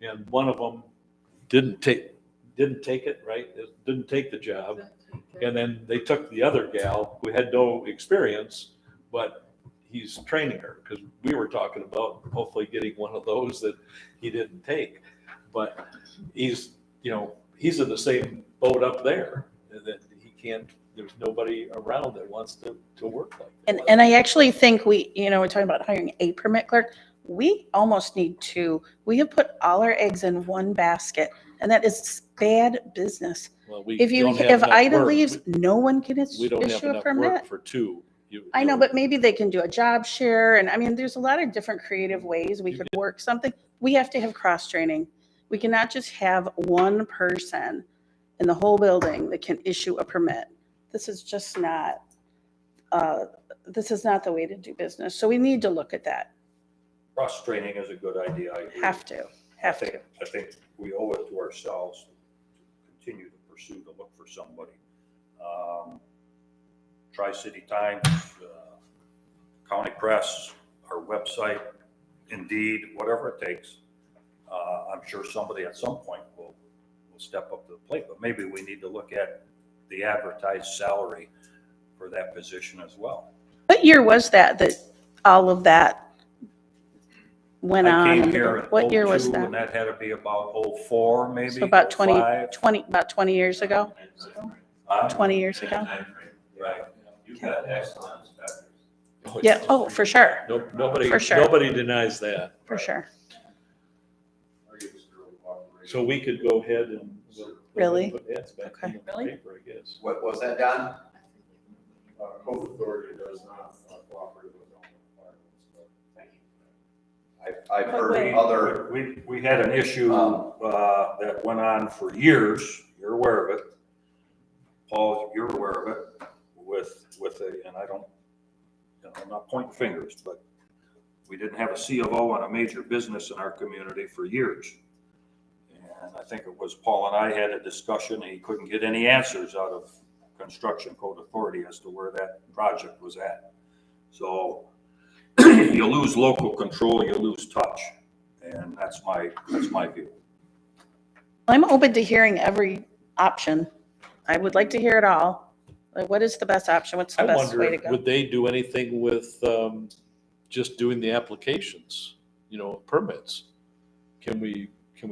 and one of them didn't take it, right? Didn't take the job. And then they took the other gal who had no experience, but he's training her, because we were talking about hopefully getting one of those that he didn't take. But he's in the same boat up there, that he can't, there's nobody around that wants to work like that. And I actually think we're talking about hiring a permit clerk. We almost need to. We have put all our eggs in one basket, and that is bad business. Well, we If don't have if enough Ida work. leaves, no one can We don't have issue a enough permit. work for 2. I know, but maybe they can do a job share. And I mean, there's a lot of different creative ways we could work something. We have to have cross training. We cannot just have one person in the whole building that can issue a permit. This is just not, this is not the way to do business. So we need to look at that. cross training is a good idea. I agree. Have to. I think we owe it to ourselves to continue to pursue to look for somebody. Tri-City Times, County Press, our website, Indeed, whatever it takes. I'm sure somebody at some point will step up to the plate, but maybe we need to look at the advertised salary for that position as well. What year was that all of that went on? I came here in What year was 02, that? and that had to be about 04, maybe. So about 05. 20 years ago? 20 years ago? Right. You've got excellent inspectors. Yeah, oh, for sure, Nobody, For sure. nobody denies that. for sure. So we could go ahead and. Really? Put ads back in the Really? paper, I guess. What was that, Don? Code authority does not cooperate with zoning requirements. I've But heard wait. other, We had an issue that went on for years, you're aware of it. Paul, you're aware of it, and I don't, I'm not pointing fingers, but we didn't have a C of O on a major business in our community for years. And I think it was Paul and I had a discussion, and he couldn't get any answers out of Construction Code Authority as to where that project was at. So you lose local control, you lose touch, and that's my view. I'm open to hearing every option. I would like to hear it all. Like, what is the best option? What's the I best way wonder, to go? would they do anything with just doing the applications, permits? Can we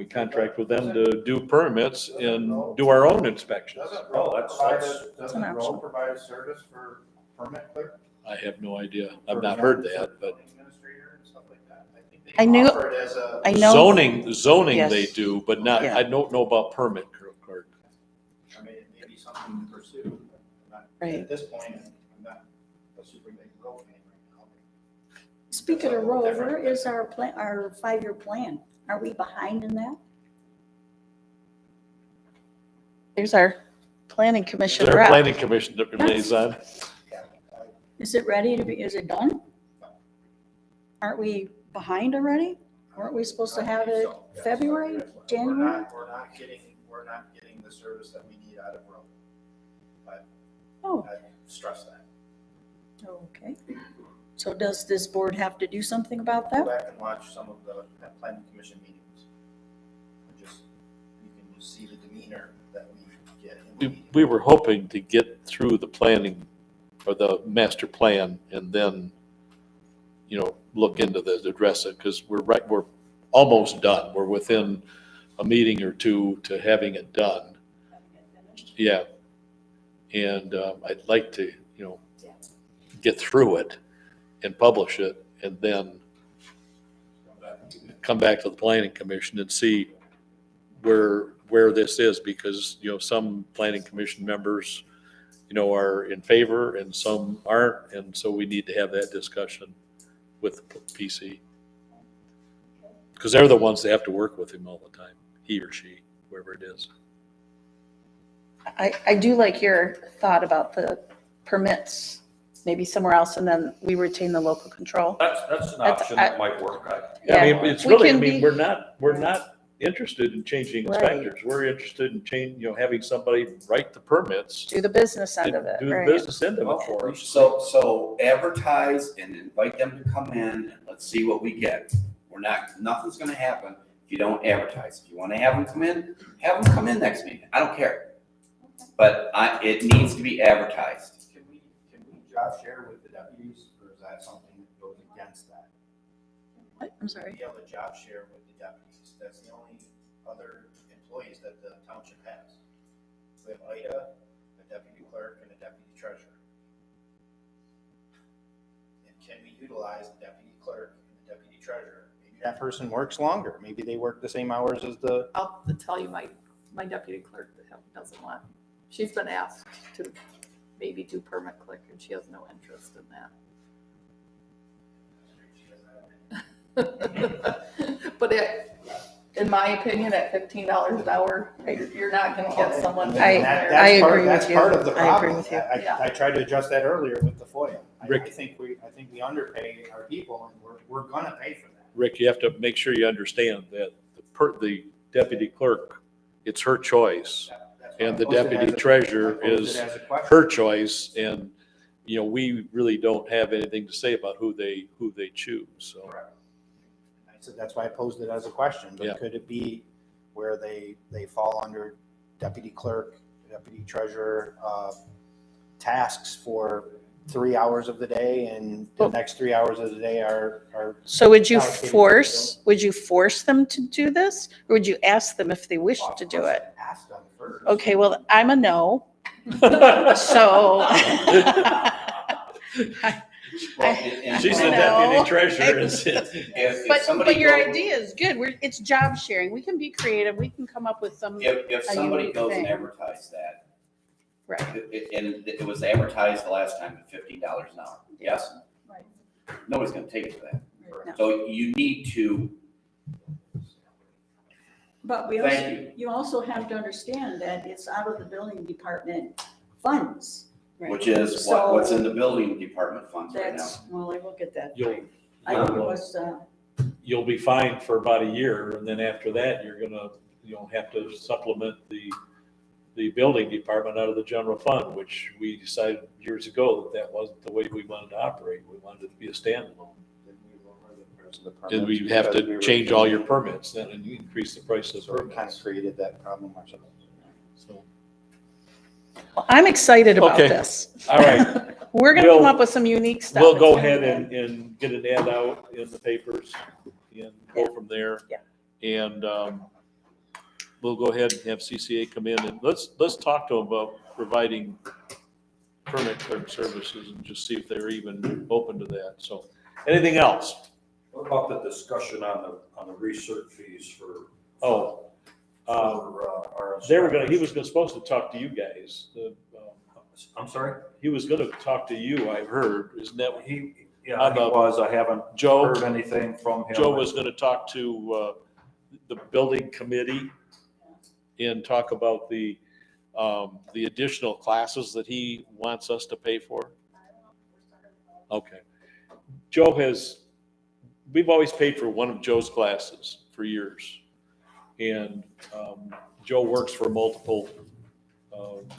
contract with them to do permits and do our own inspections? Doesn't Well, Roe that's- provide, that's- doesn't an Roe option. provide a service for permit clerk? I have no idea. I've not heard that, but Administrator and stuff like that. I think they I knew- offer it as a. I know. zoning Yes. they do, but not, Yeah. I don't know about permit clerk. I mean, it may be something to pursue. I'm not- Right. At this point, I'm not a super big Roe fan right now. Speaking of road, where is our plan, our 5-year plan? Are we behind in that? There's our planning commission Their rep. planning commission liaison. Is it ready to be, is it done? Aren't we behind already? Weren't we supposed to have it So, yes. February, We're January? we're not getting the service that we need out of Roe. Oh, I stress that. okay. So does this board have to do something about Go that? back and watch some of the planning commission meetings. You can just see the demeanor that we get. in the meeting. We were hoping to get through the planning or the master plan and then, look into this, address it, because we're almost done. We're within a meeting or two to having it done. Yeah. And I'd like to you know, get through it and publish it, and then come back to the planning commission and see where this is, because, you know, some planning commission members, you know, are in favor and some aren't, and so we need to have that discussion with the PC. Because they're the ones that have to work with him all the time, he or she, whoever it is. I do like your thought about the permits, maybe somewhere else, and then we retain the local control. That's an That's- option that might work. Yeah, I mean, it's we really, I can mean, be- we're not interested in changing Right. inspectors. We're interested in having somebody write the permits. Do the business end of and it, Do the right? business end of it for us. So advertise and invite them to come in and let's see what we get. Nothing's gonna happen if you don't advertise. If you wanna have them come in next meeting. I don't care. But it needs to be advertised. Can we job share with the deputies, or is that something that goes against that? What? I'm sorry. Be able to job share with the deputies, that's the only other employees that the township has. We have Ida, a deputy clerk, and a deputy treasurer. And can we utilize the deputy clerk and the deputy treasurer? Maybe that person works longer, maybe they work the same hours as the. I'll tell you, my deputy clerk doesn't want, she's been asked to maybe do permit click and she has no interest in that. But in my opinion, at $15 an hour, you're not gonna get someone. I That's part- agree with That's you. part of the I agree problem. with you. I tried to address that earlier with the FOIA. I Rick. think we underpay our people, and we're gonna pay for that. Rick, you have to make sure you understand that the deputy clerk, it's her choice. That's why I And the posed it deputy as a- treasurer I posed it is as a question. her choice, and, you know, we really don't have anything to say about who they choose, so. Correct. I said, that's why I posed it as a question, Yeah. but could it be where they fall under deputy clerk, deputy treasurer, tasks for 3 hours of the day, and the Well- next 3 hours of the day are So would you allocated to the force them to do this? Or would you ask them if they wish Well, to of do course, it? I asked them first. Okay, well, I'm a no, so. She's the I know. deputy treasurer, is it? If But somebody your goes- idea is good. It's job sharing. We can be creative. We can come up with some, If a somebody unique goes and thing. advertises that, right. and it was advertised the last time at $15 an hour, yes? Right. Nobody's gonna take it for that. No. So you need to, But Thank you also have to understand that it's out of the building department funds. which is So- what's in the building department funds right now. That's, well, I look at that. You'll, I think it was, you'll be fine for about a year, and then after that, you're gonna, have to supplement the building department out of the general fund, which we decided years ago that wasn't the way we wanted to operate. We wanted it to be a standalone. And we have to change all your permits then, and you increase the price of So it kind of permits. created that problem ourselves. So, Well, I'm excited about Okay. this. all right, We're gonna We'll- come up with some unique stuff. we'll It's go gonna be ahead good. and get an ad out in the papers and go from there. Yeah. And, we'll go ahead and have CCA come in, and let's talk to them about providing permit clerk services and just see if they're even open to that. So, anything else? What about the discussion on the research fees for? Oh, our they were gonna, he was supposed to talk to you guys. I'm sorry? He was gonna talk to you, I heard, isn't that what Yeah, he was, I haven't Joe? heard anything from him. Joe was gonna talk to, the building committee and talk about the additional classes that he wants us to pay for? Okay. We've always paid for one of Joe's classes for years. And Joe works for multiple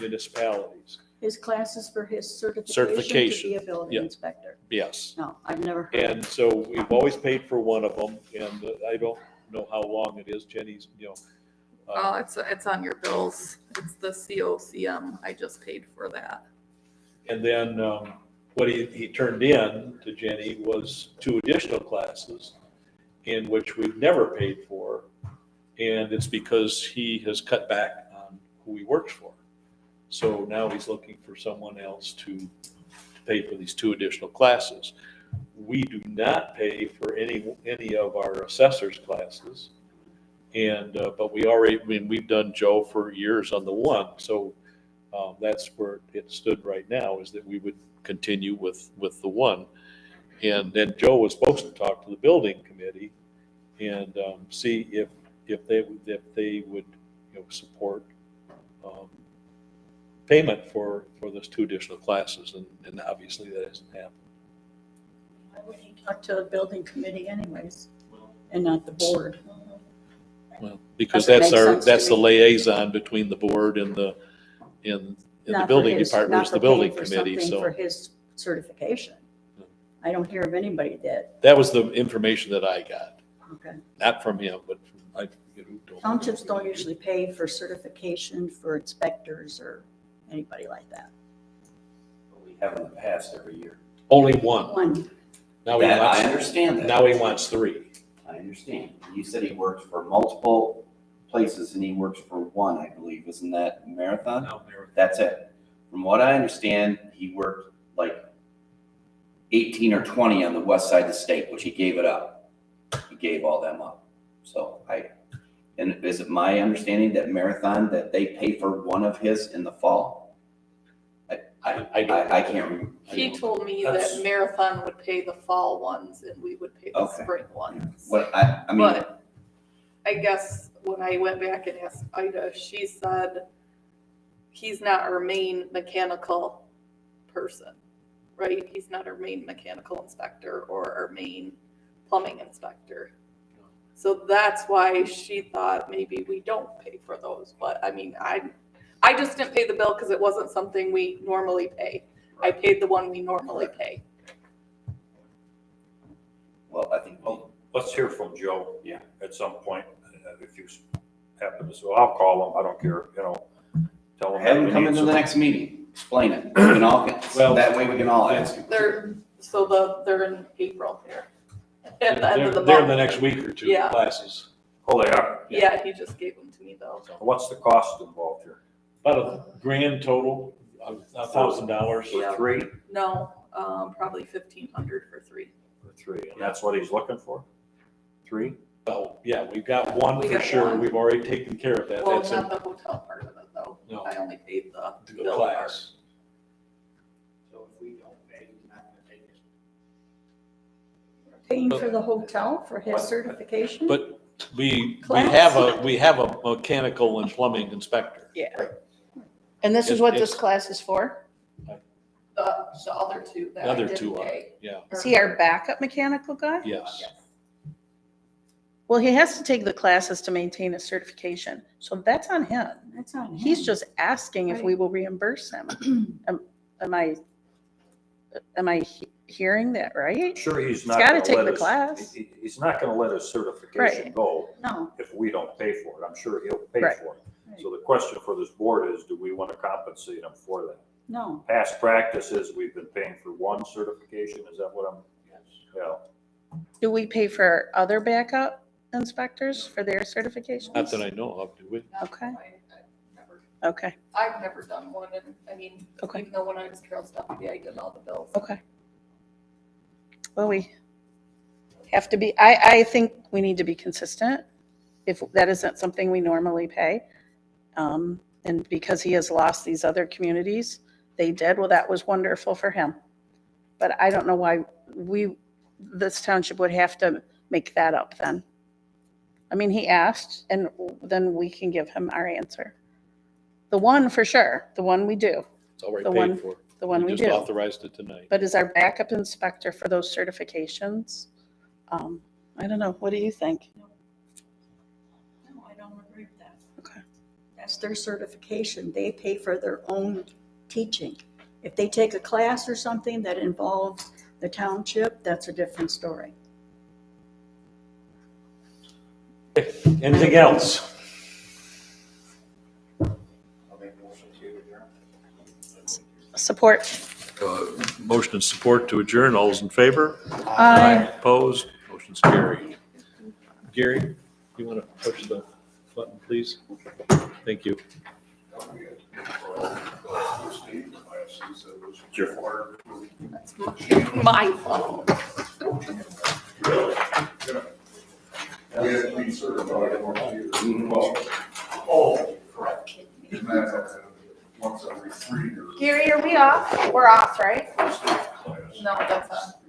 municipalities. his classes for his certification Certification, to be a building yeah. inspector. Yes. No, I've never heard. And so we've always paid for one of them, and I don't know how long it is, Jenny's, Oh, it's on your bills. It's the COCM. I just paid for that. and then what he turned in to Jenny was 2 additional classes, in which we've never paid for, and it's because he has cut back on who he works for. So now he's looking for someone else to pay for these 2 additional classes. We do not pay for any of our assessors' classes. And, but we already, I mean, we've done Joe for years on the 1. So that's where it stood right now, is that we would continue with the 1. And then Joe was supposed to talk to the building committee and see if they would, support payment for those 2 additional classes. And obviously that hasn't happened. Why would he talk to the building committee anyways, and not the board? Well, because Doesn't make sense to that's the me. liaison between the board and the Not for building his- department not is for the building paying for committee, something For so his certification. I don't hear of anybody that, that was the information that I got, okay. not from him, but from, I forget who told me. Townships don't usually pay for certification for inspectors or anybody like that. We have in the past every year. Only 1. One, Now he That, I wants, understand that. now he wants 3. I understand. You said he works for multiple places and he works for 1, I believe. Isn't that Marathon? That's it. From what I understand, he worked like 18 or 20 on the west side of the state, which he gave it up. He gave all them up. So and is it my understanding that Marathon, that they pay for 1 of his in the fall? I can't remember. He told me That's- that Marathon would pay the fall ones and we would pay the Okay. spring ones. What, I mean, But I guess when I went back and asked Ida, she said he's not our main mechanical person, right? He's not our main mechanical inspector or our main plumbing inspector. So that's why she thought maybe we don't pay for those. But I mean, I just didn't pay the bill because it wasn't something we normally pay. I paid the one we normally pay. well, I think, Let's hear from Joe. Yeah. At some point, if you happen to, so I'll call him, I don't care, tell him. have that him we come need into the some- next meeting, explain it. We can all, Well- that way we can all ask him. They're in April here. At the end They're of the they're in the month. next week or 2 Yeah. classes. Oh, they are. Yeah, he just gave them to me though. What's the cost involved here? About a grand total, $1,000. For Yeah. 3? No, probably 1,500 for 3. For 3, and that's what he's looking for? 3? Well, yeah, we've got 1 We for got sure. 1. We've already taken care of that. Well, That's not the hotel part of it though. No. I only paid the the bill part. class. So if we don't pay, he's not gonna take it. paying for the hotel for his certification? But we Class? we have a mechanical and plumbing inspector. Yeah. And this is what this class is for? The other 2 that The I other didn't 2 are, pay. yeah, Is he our backup mechanical guy? yes. Yes. Well, he has to take the classes to maintain his certification. So that's on him. That's on him. He's just asking if we will reimburse him. Am I hearing that right? Sure, he's gotta not gonna take let the us, class. he's not gonna let his certification Right. go No, if we don't pay for it. I'm sure he'll pay Right. for it. So the question for this board is, do we want to compensate him for that? no. Past practice is we've been paying for 1 certification, is that what I'm? Yeah. Do we pay for other backup inspectors for their certifications? Not that I know of, do we? Okay. Never. Okay, I've never done one and I mean, Okay. even though when I was Carol's deputy, I did all the bills. okay. Well, we have to be, I think we need to be consistent if that isn't something we normally pay. And because he has lost these other communities, they did, well, that was wonderful for him. But I don't know why this township would have to make that up then. I mean, he asked and then we can give him our answer. The one for sure, the one we do, It's already The paid one- for. the one we just do. authorized it tonight. But as our backup inspector for those certifications, I don't know, what do you think? No, I don't agree with that. Okay. That's their certification. They pay for their own teaching. If they take a class or something that involves the township, that's a different story. Anything else? I'll make a motion to adjourn. Support. Motion and support to adjourn. All those in favor? Aye. Opposed? Motion's carried. Gary, you want to push the button, please? Thank you. She said it was Sure. required. That's my fault. We had to be certified or oh, correct. And that, once every 3 years. Gary, are we off? We're off, right? No, that's not.